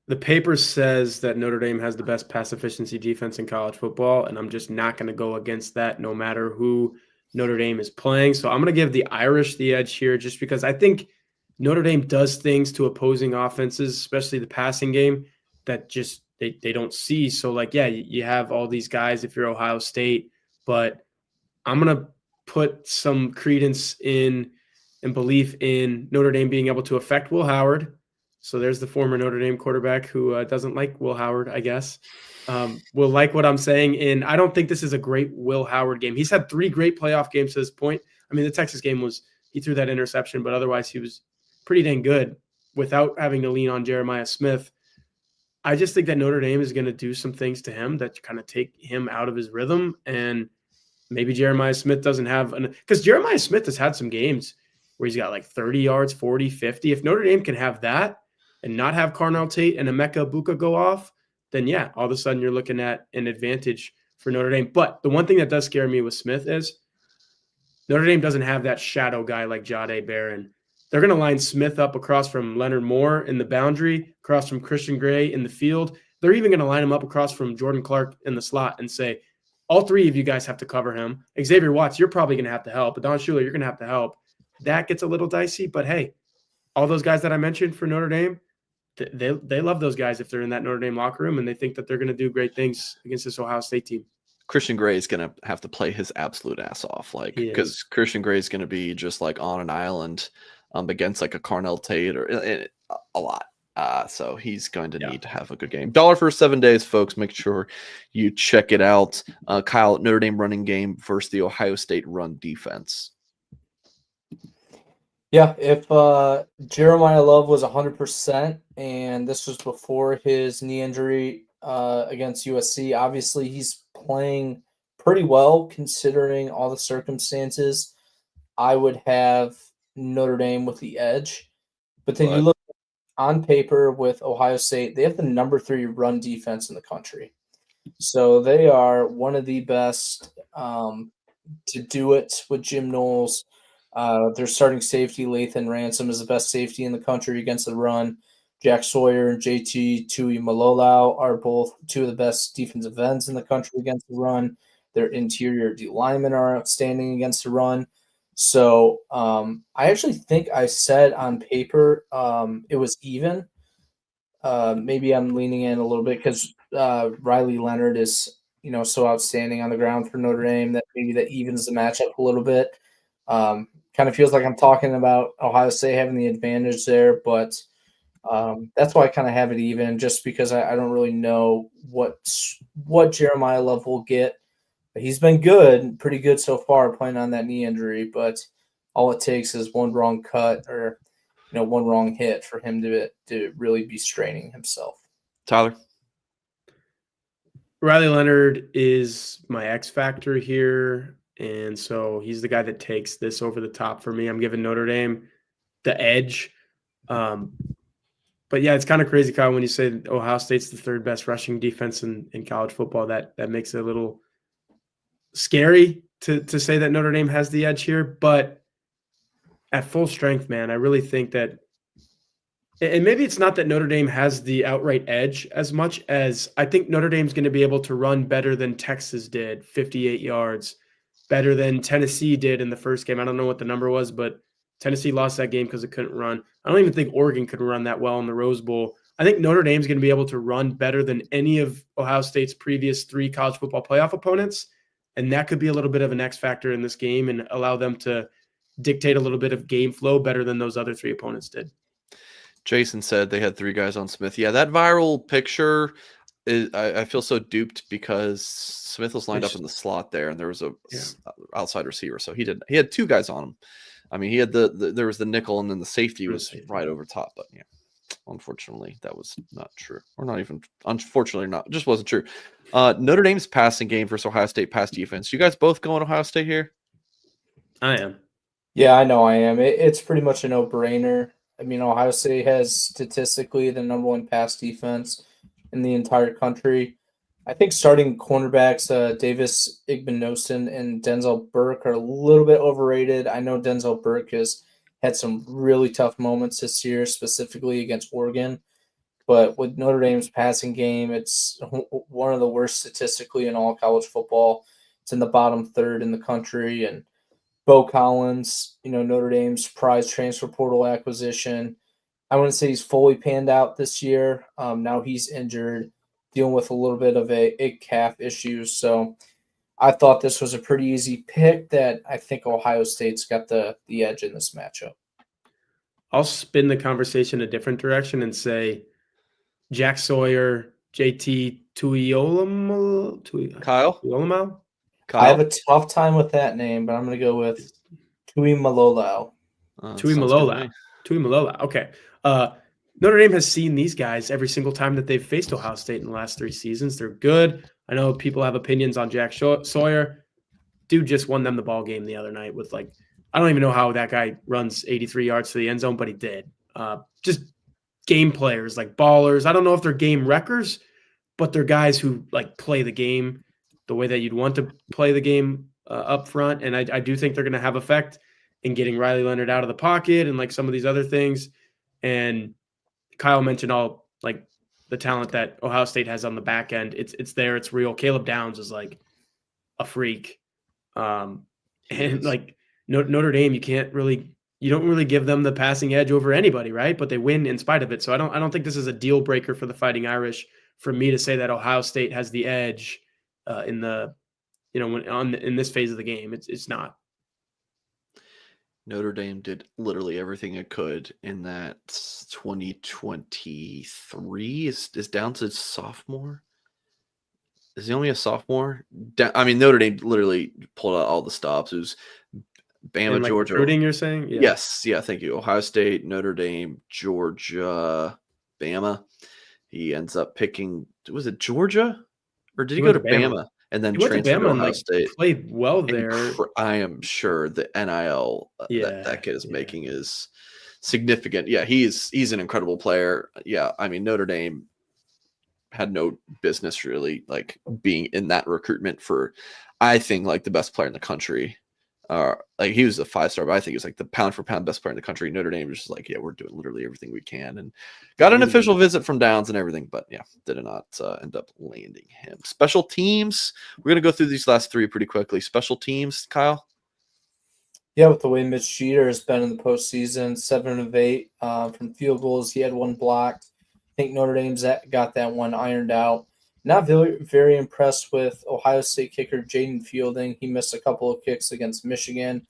The paper says that Notre Dame has the best pass efficiency defense in college football, and I'm just not going to go against that no matter who Notre Dame is playing. So I'm going to give the Irish the edge here just because I think Notre Dame does things to opposing offenses, especially the passing game, that just they don't see. So, you have all these guys if you're Ohio State, but I'm going to put some credence in and belief in Notre Dame being able to affect Will Howard. So there's the former Notre Dame quarterback who doesn't like Will Howard, I guess. Will like what I'm saying. And I don't think this is a great Will Howard game. He's had 3 great playoff games to this point. I mean, the Texas game he threw that interception, but otherwise he was pretty dang good without having to lean on Jeremiah Smith. I just think that Notre Dame is going to do some things to him that kind of take him out of his rhythm. And maybe Jeremiah Smith doesn't have because Jeremiah Smith has had some games where he's got 30 yards, 40, 50. If Notre Dame can have that and not have Carnell Tate and Emeka Buka go off, then all of a sudden you're looking at an advantage for Notre Dame. But the one thing that does scare me with Smith is Notre Dame doesn't have that shadow guy like Jahdae Barron. They're going to line Smith up across from Leonard Moore in the boundary, across from Christian Gray in the field. They're even going to line him up across from Jordan Clark in the slot and say, all 3 of you guys have to cover him. Xavier Watts, you're probably going to have to help. But Don Shula, you're going to have to help. That gets a little dicey, but hey, all those guys that I mentioned for Notre Dame, they love those guys if they're in that Notre Dame locker room and they think that they're going to do great things against this Ohio State team. Christian Gray is going to have to play his absolute ass off, like, He is. because Christian Gray is going to be just like on an island against like a Carnell Tate or a lot. So he's going to need to have a good game. $1 for 7 days, folks. Make sure you check it out. Kyle, Notre Dame running game versus the Ohio State run defense. Yeah, if Jeremiah Love was 100% and this was before his knee injury against USC, obviously he's playing pretty well considering all the circumstances. I would have Notre Dame with the edge. But then you look on paper with Ohio State, they have the number 3 run defense in the country. So they are one of the best to do it with Jim Knowles. Their starting safety, Lathan Ransom, is the best safety in the country against the run. Jack Sawyer and JT Tuimoloau are both 2 of the best defensive ends in the country against the run. Their interior D linemen are outstanding against the run. So I actually think I said on paper it was even. Maybe I'm leaning in a little bit because Riley Leonard is so outstanding on the ground for Notre Dame that maybe that evens the matchup a little bit. Kind of feels like I'm talking about Ohio State having the advantage there, but that's why I kind of have it even, just because I don't really know what Jeremiah Love will get. He's been good, pretty good so far, playing on that knee injury, but all it takes is one wrong cut or one wrong hit for him to really be straining himself. Tyler? Riley Leonard is my X factor here, and so he's the guy that takes this over the top for me. I'm giving Notre Dame the edge. But yeah, it's kind of crazy, Kyle, when you say Ohio State's the 3rd best rushing defense in college football. That makes it a little scary to say that Notre Dame has the edge here. But at full strength, man, I really think that – and maybe it's not that Notre Dame has the outright edge as much as I think Notre Dame's going to be able to run better than Texas did, 58 yards, better than Tennessee did in the first game. I don't know what the number was, but Tennessee lost that game because it couldn't run. I don't even think Oregon could run that well in the Rose Bowl. I think Notre Dame's going to be able to run better than any of Ohio State's previous 3 college football playoff opponents, and that could be a little bit of an X factor in this game and allow them to dictate a little bit of game flow better than those other 3 opponents did. Jason said they had 3 guys on Smith. Yeah, that viral picture, I feel so duped because Smith was lined up in the slot there, and there was a outside receiver, so he had 2 guys on him. I mean, he had there was the nickel, and then the safety was right over top. But yeah, unfortunately, that was not true, or not even. Unfortunately, not just wasn't true. Notre Dame's passing game versus Ohio State pass defense. You guys both going Ohio State here? I am. Yeah, I know I am. It's pretty much a no-brainer. I mean, Ohio State has statistically the number 1 pass defense in the entire country. I think starting cornerbacks Davis Igbinosun and Denzel Burke are a little bit overrated. I know Denzel Burke has had some really tough moments this year, specifically against Oregon. But with Notre Dame's passing game, it's one of the worst statistically in all college football. It's in the bottom 3rd in the country. And Bo Collins, Notre Dame's prize transfer portal acquisition, I wouldn't say he's fully panned out this year. Now he's injured, dealing with a little bit of a calf issue. So I thought this was a pretty easy pick that I think Ohio State's got the edge in this matchup. I'll spin the conversation a different direction and say Jack Sawyer, JT Tuimoloau. Kyle? I have a tough time with that name, but I'm going to go with Tuimoloau. Tuimoloau. Okay. Notre Dame has seen these guys every single time that they've faced Ohio State in the last 3 seasons. They're good. I know people have opinions on Jack Sawyer. Dude just won them the ball game the other night with I don't even know how that guy runs 83 yards to the end zone, but he did. Just game players, ballers. I don't know if they're game wreckers, but they're guys who play the game the way that you'd want to play the game up front. And I do think they're going to have effect in getting Riley Leonard out of the pocket and some of these other things. And Kyle mentioned all the talent that Ohio State has on the back end. It's there. It's real. Caleb Downs is a freak. And Notre Dame, you don't really give them the passing edge over anybody, right? But they win in spite of it. So I don't think this is a deal breaker for the Fighting Irish for me to say that Ohio State has the edge in the in this phase of the game. It's not. Notre Dame did literally everything it could in that 2023 is down to sophomore. Is he only a sophomore? I mean, Notre Dame literally pulled out all the stops. It was Bama, And like Georgia. recruiting, you're saying? Yeah. Yes. Yeah. Thank you. Ohio State, Notre Dame, Georgia, Bama. He ends up picking, was it Georgia? Or did he go to Bama and then He went to transfer to Bama and Ohio State? played well there. I am sure the NIL that kid is making is significant. Yeah, he's an incredible player. Yeah, I mean, Notre Dame had no business really like being in that recruitment for, I think, like the best player in the country. Like he was a 5-star, but I think he's like the pound for pound best player in the country. Notre Dame was just like, yeah, we're doing literally everything we can, and got an official visit from Downs and everything, but yeah, did not end up landing him. Special teams, we're gonna go through these last three pretty quickly. Special teams, Kyle. Yeah, with the way Mitch Jeter has been in the postseason, 7 of 8 from field goals. He had one blocked. I think Notre Dame's got that one ironed out. Not very impressed with Ohio State kicker Jaden Fielding. He missed a couple of kicks against Michigan.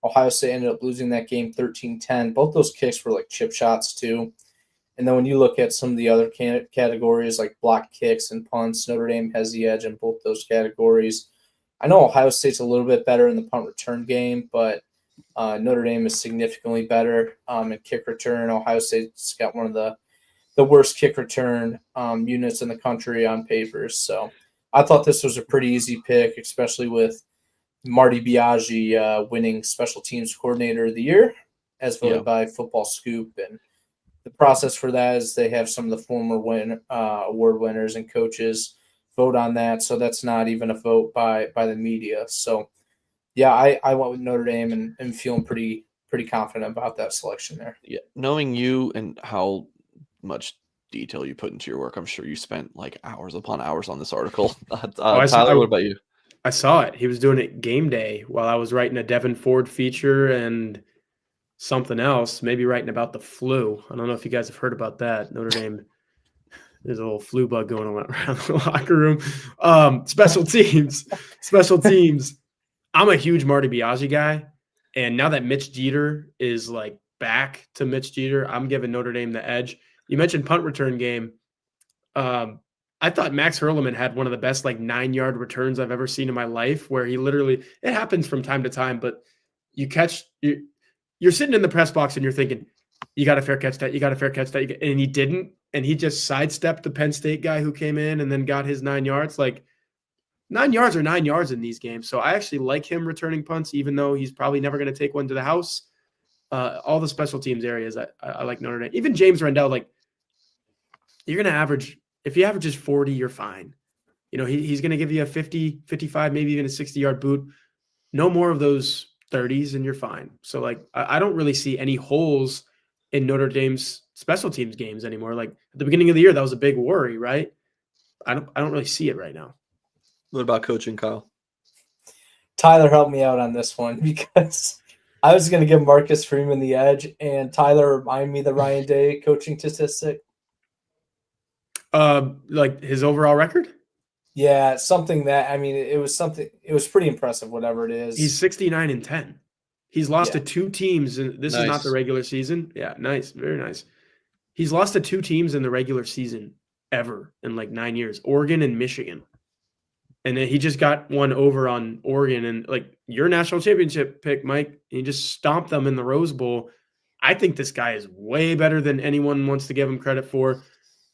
Ohio State ended up losing that game 13-10. Both those kicks were like chip shots too. And then when you look at some of the other categories like block kicks and punts, Notre Dame has the edge in both those categories. I know Ohio State's a little bit better in the punt return game, but Notre Dame is significantly better in kick return. Ohio State's got one of the worst kick return units in the country on papers. So I thought this was a pretty easy pick, especially with Marty Biaggi winning Special Teams Coordinator of the Year as voted by Football Scoop. And the process for that is they have some of the former award winners and coaches vote on that. So that's not even a vote by the media. So, yeah, I went with Notre Dame and feeling pretty confident about that selection there. Yeah, knowing you and how much detail you put into your work, I'm sure you spent like hours upon hours on this article. Tyler, what about you? I saw it. He was doing it game day while I was writing a Devin Ford feature and something else, maybe writing about the flu. I don't know if you guys have heard about that. Notre Dame, there's a little flu bug going around the locker room. Special teams. I'm a huge Marty Biaggi guy. And now that Mitch Jeter is like back to Mitch Jeter, I'm giving Notre Dame the edge. You mentioned punt return game. I thought Max Hurleman had one of the best like 9-yard returns I've ever seen in my life, where he literally, it happens from time to time, but you're sitting in the press box and you're thinking, you got a fair catch that, and he didn't, and he just sidestepped the Penn State guy who came in and then got his 9 yards. Like 9 yards are 9 yards in these games. So I actually like him returning punts, even though he's probably never going to take one to the house. All the special teams areas, I like Notre Dame. Even James Rendell, like you're going to average, if he averages 40, you're fine. You know, he's going to give you a 50, 55, maybe even a 60-yard boot. No more of those 30s and you're fine. So like, I don't really see any holes in Notre Dame's special teams games anymore. Like at the beginning of the year, that was a big worry, right? I don't really see it right now. What about coaching, Kyle? Tyler helped me out on this one because I was going to give Marcus Freeman the edge, and Tyler reminded me the Ryan Day coaching statistic. Like his overall record? Yeah, something that, I mean, it was pretty impressive, whatever it is. He's 69-10. He's lost to 2 teams, and this is not the regular season. Yeah, nice, very nice. He's lost to 2 teams in the regular season ever in like 9 years, Oregon and Michigan. And then he just got one over on Oregon, and like your national championship pick, Mike, he just stomped them in the Rose Bowl. I think this guy is way better than anyone wants to give him credit for.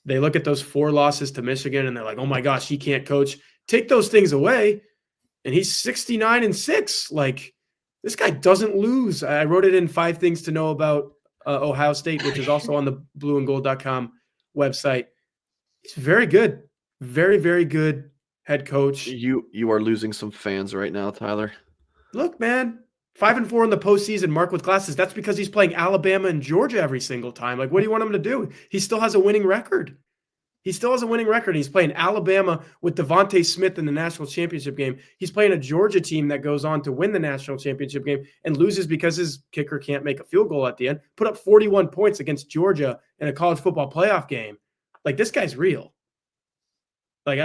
They look at those 4 losses to Michigan and they're like, oh my gosh, he can't coach. Take those things away, and he's 69-6. Like, this guy doesn't lose. I wrote it in 5 things to know about Ohio State, which is also on the blueandgold.com website. He's very good. Very, very good head coach. You are losing some fans right now, Tyler. Look, man, 5-4 in the postseason, Mark with glasses. That's because he's playing Alabama and Georgia every single time. Like, what do you want him to do? He still has a winning record. He's playing Alabama with Devontae Smith in the national championship game. He's playing a Georgia team that goes on to win the national championship game and loses because his kicker can't make a field goal at the end. Put up 41 points against Georgia in a college football playoff game. Like, this guy's real. Like,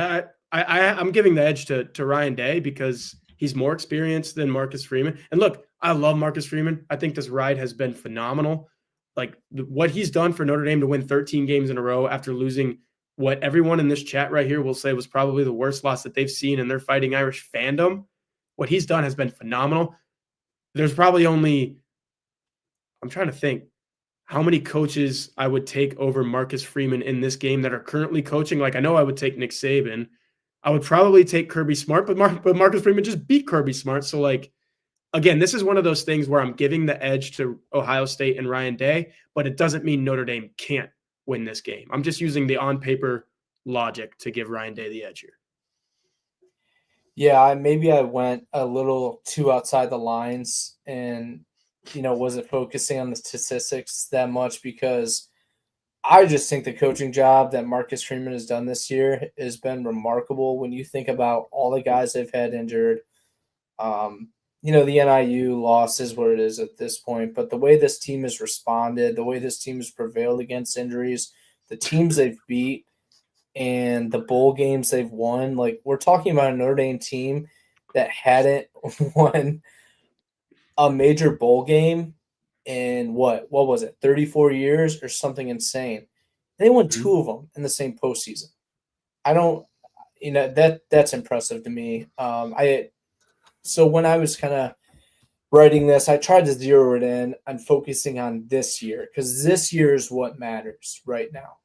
I'm giving the edge to Ryan Day because he's more experienced than Marcus Freeman. And look, I love Marcus Freeman. I think this ride has been phenomenal. Like what he's done for Notre Dame to win 13 games in a row after losing what everyone in this chat right here will say was probably the worst loss that they've seen in their Fighting Irish fandom. What he's done has been phenomenal. There's probably only, I'm trying to think how many coaches I would take over Marcus Freeman in this game that are currently coaching. Like I know I would take Nick Saban. I would probably take Kirby Smart, but Marcus Freeman just beat Kirby Smart. So like, again, this is one of those things where I'm giving the edge to Ohio State and Ryan Day, but it doesn't mean Notre Dame can't win this game. I'm just using the on paper logic to give Ryan Day the edge here. Yeah, maybe I went a little too outside the lines and, wasn't focusing on the statistics that much because I just think the coaching job that Marcus Freeman has done this year has been remarkable when you think about all the guys they've had injured. The NIU loss is what it is at this point, but the way this team has responded, the way this team has prevailed against injuries, the teams they've beat, and the bowl games they've won, like we're talking about a Notre Dame team that hadn't won a major bowl game in what was it, 34 years or something insane. They won two of them in the same postseason. I don't, that's impressive to me. So when I was kind of writing this, I tried to zero it in and focusing on this year because this year is what matters right now.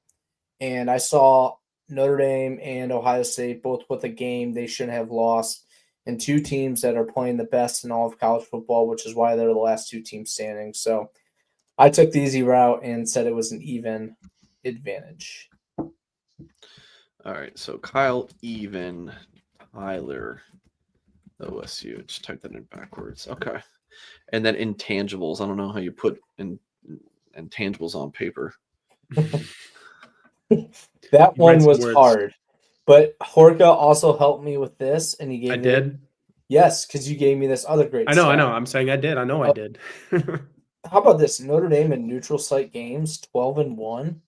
And I saw Notre Dame and Ohio State both with a game they shouldn't have lost, and two teams that are playing the best in all of college football, which is why they're the last two teams standing. So I took the easy route and said it was an even advantage. All right, so Kyle even, Tyler OSU. Just type that in backwards. Okay. And then intangibles. I don't know how you put intangibles on paper. That one was hard. But Horka also helped me with this, and he gave me. I did? Yes, because you gave me this other great I know. stat. I'm saying I did. I know I did. How about this? Notre Dame in neutral site games, 12-1.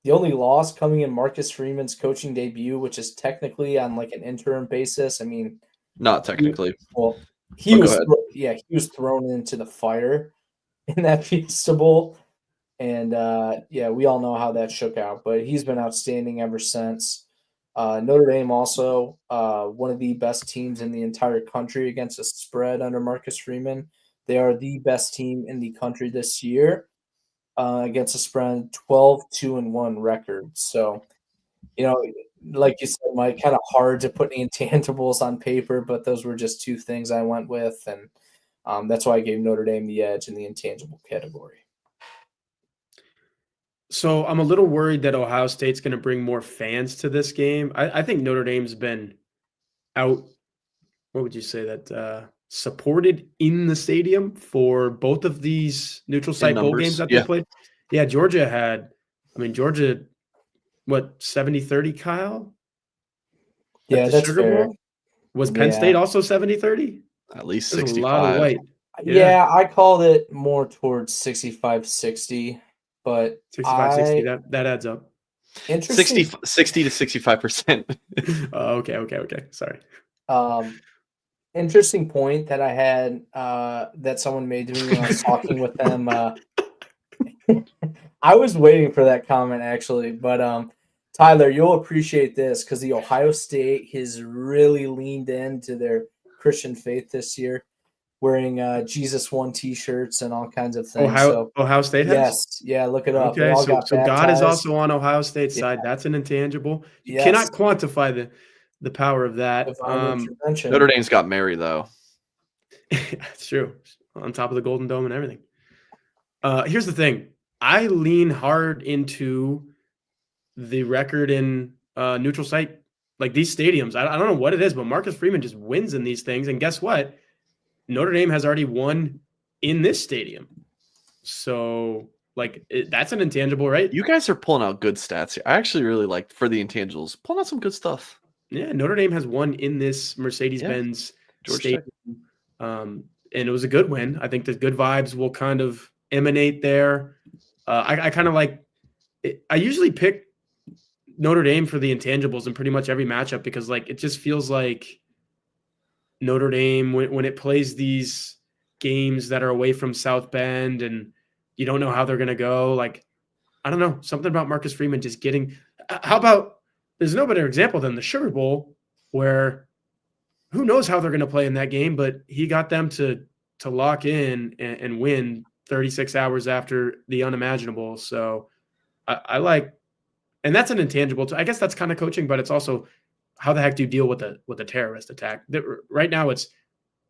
The only loss coming in Marcus Freeman's coaching debut, which is technically on like an interim basis. I mean, not technically. He was thrown into the fire in that Fiesta Bowl. And we all know how that shook out, but he's been outstanding ever since. Notre Dame also one of the best teams in the entire country against a spread under Marcus Freeman. They are the best team in the country this year against a spread, 12-2-1 record. So, like you said, Mike, kind of hard to put intangibles on paper, but those were just two things I went with, and that's why I gave Notre Dame the edge in the intangible category. So I'm a little worried that Ohio State's going to bring more fans to this game. I think Notre Dame's been out, what would you say, that supported in the stadium for both of these neutral site bowl games that they played. Yeah, Georgia, what, 70-30, Kyle? Yeah, that's fair. Bowl? Was Penn State also 70-30? At least 65. 65. A lot of white. Yeah, I called it more towards 65-60. But 65-60, that adds up. 60 to 65%. Okay. Sorry. Interesting point that I had that someone made to me when I was talking with them. I was waiting for that comment actually, but Tyler, you'll appreciate this because the Ohio State has really leaned into their Christian faith this year, wearing Jesus One T-shirts and all kinds of things. Ohio State has? Yes. Yeah, look it up. Okay, so God is also on Ohio State's side. That's an intangible. You cannot quantify the power of that. Notre Dame's got Mary, though. That's true. On top of the Golden Dome and everything. Here's the thing. I lean hard into the record in neutral site. Like these stadiums, I don't know what it is, but Marcus Freeman just wins in these things. And guess what? Notre Dame has already won in this stadium. So, that's an intangible, right? You guys are pulling out good stats here. I actually really like, for the intangibles, pulling out some good stuff. Yeah, Notre Dame has won in this Mercedes-Benz stadium. And it was a good win. I think the good vibes will kind of emanate there. I kind of like – I usually pick Notre Dame for the intangibles in pretty much every matchup because like it just feels like Notre Dame when it plays these games that are away from South Bend and you don't know how they're going to go. Like, I don't know, something about Marcus Freeman just getting. How about there's no better example than the Sugar Bowl where who knows how they're going to play in that game, but he got them to lock in and win 36 hours after the unimaginable. So I like, and that's an intangible. I guess that's kind of coaching, but it's also how the heck do you deal with a terrorist attack? Right now, it's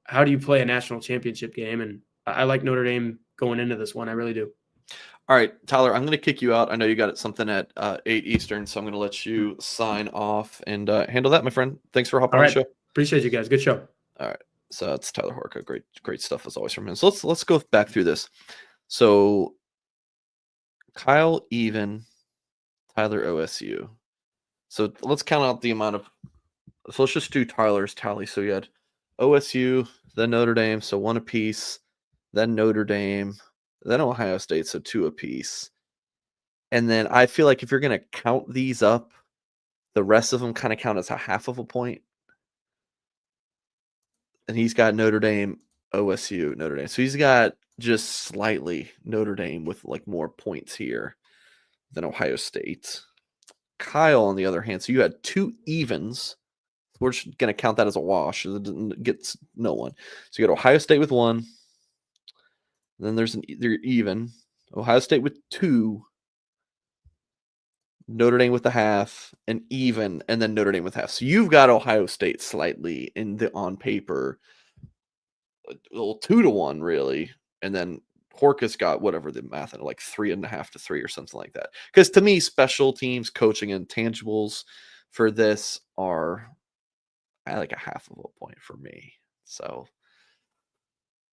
how do you play a national championship game? And I like Notre Dame going into this one. I really do. All right, Tyler, I'm going to kick you out. I know you got something at 8 Eastern, so I'm going to let you sign off and handle that, my friend. Thanks for hopping on the show. Appreciate you guys. Good show. All right. So that's Tyler Horka. Great stuff as always from him. So let's go back through this. So Kyle even, Tyler OSU. So let's count out the amount of. So let's just do Tyler's tally. So you had OSU, then Notre Dame, so 1 apiece, then Notre Dame, then Ohio State, so 2 apiece. And then I feel like if you're going to count these up, the rest of them kind of count as a half of a point. And he's got Notre Dame, OSU, Notre Dame. So he's got just slightly Notre Dame with like more points here than Ohio State. Kyle, on the other hand, so you had 2 evens. We're just going to count that as a wash. It gets no one. So you got Ohio State with 1. Then there's they're even. Ohio State with 2. Notre Dame with a half, and even, and then Notre Dame with half. So you've got Ohio State slightly on paper, a little 2-1 really, and then Horkus got whatever the math, like 3.5 to 3 or something like that. Because to me, special teams, coaching, and intangibles for this are like a half of a point for me. So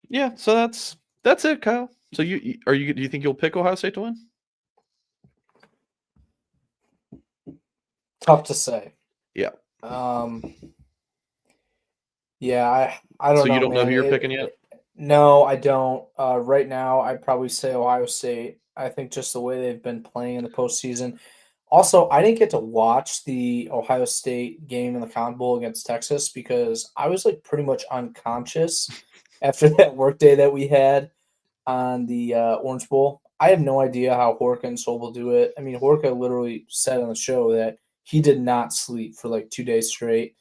yeah, so that's it, Kyle. So do you think you'll pick Ohio State to win? Tough to say. Yeah. Yeah, I don't know. So you don't know man. who you're picking yet? No, I don't. Right now, I'd probably say Ohio State. I think just the way they've been playing in the postseason. Also, I didn't get to watch the Ohio State game in the Cotton Bowl against Texas because I was like pretty much unconscious after that workday that we had on the Orange Bowl. I have no idea how Horka and Sobel do it. I mean, Horka literally said on the show that he did not sleep for like 2 days straight.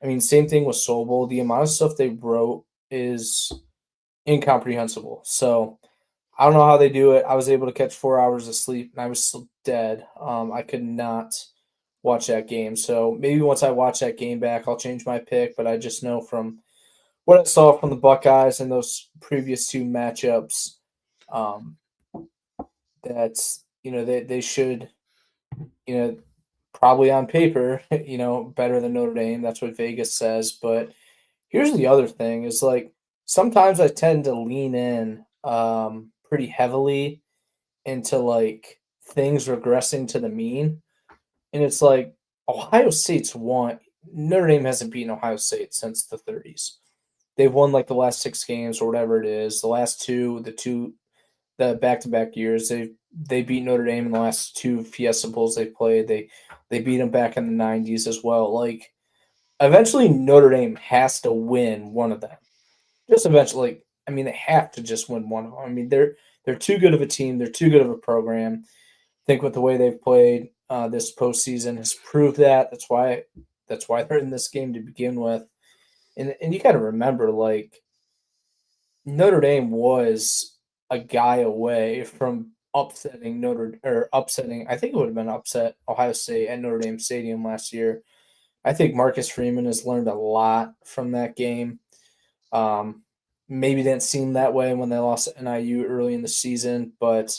I mean, same thing with Sobel. The amount of stuff they wrote is incomprehensible. So I don't know how they do it. I was able to catch 4 hours of sleep, and I was still dead. I could not watch that game. So maybe once I watch that game back, I'll change my pick. But I just know from what I saw from the Buckeyes in those previous 2 matchups, that's they should, probably on paper, better than Notre Dame. That's what Vegas says. But here's the other thing: is like sometimes I tend to lean in pretty heavily into like things regressing to the mean, and it's like Ohio State's won. Notre Dame hasn't beaten Ohio State since the 30s. They've won like the last 6 games or whatever it is. The last 2, the back-to-back years, they beat Notre Dame in the last 2 Fiesta Bowls they played. They beat them back in the 90s as well. Like, eventually Notre Dame has to win one of them. Just eventually. I mean, they have to just win one of them. I mean, they're too good of a team. They're too good of a program. I think with the way they've played this postseason has proved that. That's why they're in this game to begin with. And you got to remember, like, Notre Dame was a guy away from upsetting I think it would have been upset Ohio State at Notre Dame Stadium last year. I think Marcus Freeman has learned a lot from that game. Maybe didn't seem that way when they lost to NIU early in the season, but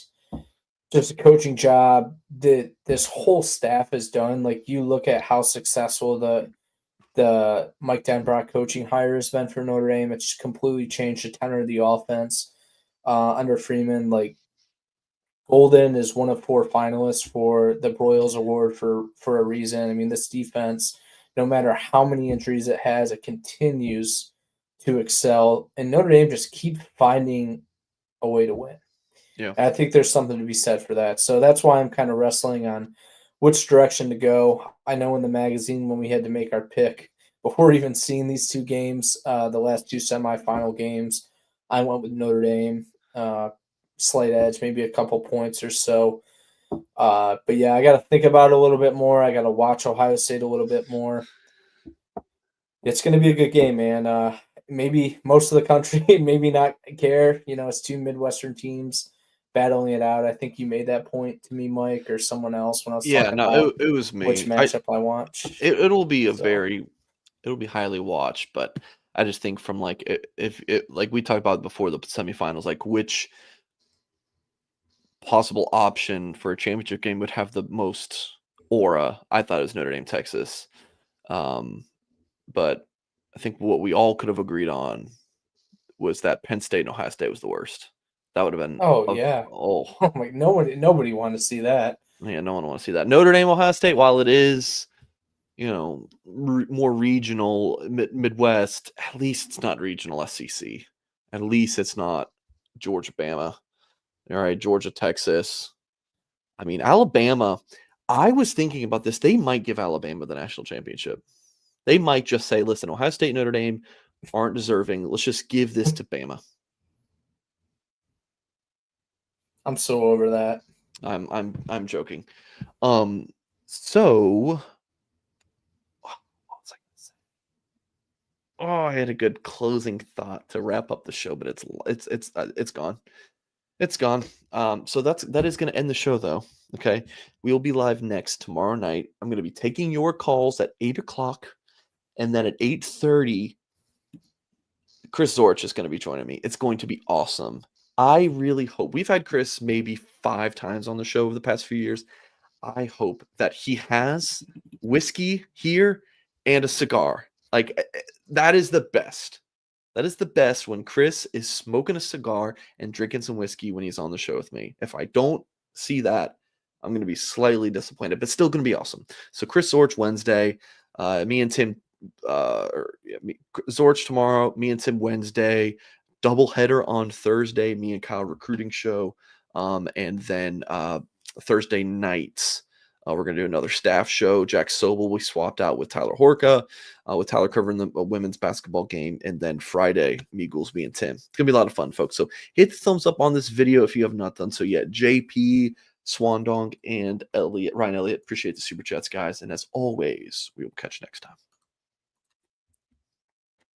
just a coaching job that this whole staff has done. Like, you look at how successful the Mike Denbrock coaching hire has been for Notre Dame. It's completely changed the tenor of the offense under Freeman. Like, Golden is one of 4 finalists for the Broyles Award for a reason. I mean, this defense, no matter how many injuries it has, it continues to excel. And Notre Dame just keeps finding a way to win. Yeah. And I think there's something to be said for that. So that's why I'm kind of wrestling on which direction to go. I know in the magazine when we had to make our pick before even seeing these two games, the last two semifinal games, I went with Notre Dame, slight edge, maybe a couple points or so. But yeah, I got to think about it a little bit more. I got to watch Ohio State a little bit more. It's going to be a good game, man. Maybe most of the country maybe not care. It's two Midwestern teams battling it out. I think you made that point to me, Mike, or someone else when I was Yeah, talking no, about it was which me. matchup I watch. It'll be So, it'll be highly watched, but I just think from like if it like we talked about before the semifinals, like which possible option for a championship game would have the most aura. I thought it was Notre Dame, Texas. But I think what we all could have agreed on was that Penn State and Ohio State was the worst. That would have been oh yeah, oh oh my, nobody wanted to see that. yeah, no one wants to see that. Notre Dame, Ohio State, while it is more regional Midwest, at least it's not regional SEC. At least it's not Georgia, Bama. All right, Georgia, Texas. I mean, Alabama. I was thinking about this. They might give Alabama the national championship. They might just say, listen, Ohio State and Notre Dame aren't deserving. Let's just give this to Bama. I'm so over that. I'm joking. So what was I gonna say? Oh, I had a good closing thought to wrap up the show, but it's gone. It's gone. So that is going to end the show, though. Okay, we will be live next tomorrow night. I'm going to be taking your calls at 8:00, and then at 8:30, Chris Zorich is going to be joining me. It's going to be awesome. I really hope we've had Chris maybe 5 times on the show over the past few years. I hope that he has whiskey here and a cigar. Like that is the best. That is the best when Chris is smoking a cigar and drinking some whiskey when he's on the show with me. If I don't see that, I'm going to be slightly disappointed, but still going to be awesome. So Chris Zorich Wednesday, me and Tim, Zorich tomorrow, me and Tim Wednesday, doubleheader on Thursday, me and Kyle recruiting show, and then Thursday nights. We're going to do another staff show. Jack Sobel, we swapped out with Tyler Horka, with Tyler covering the women's basketball game. And then Friday, me, Goolsby, and Tim. It's going to be a lot of fun, folks. So hit the thumbs up on this video if you have not done so yet. JP, Swandong, and Ryan Elliott. Appreciate the super chats, guys. And as always, we will catch you next time.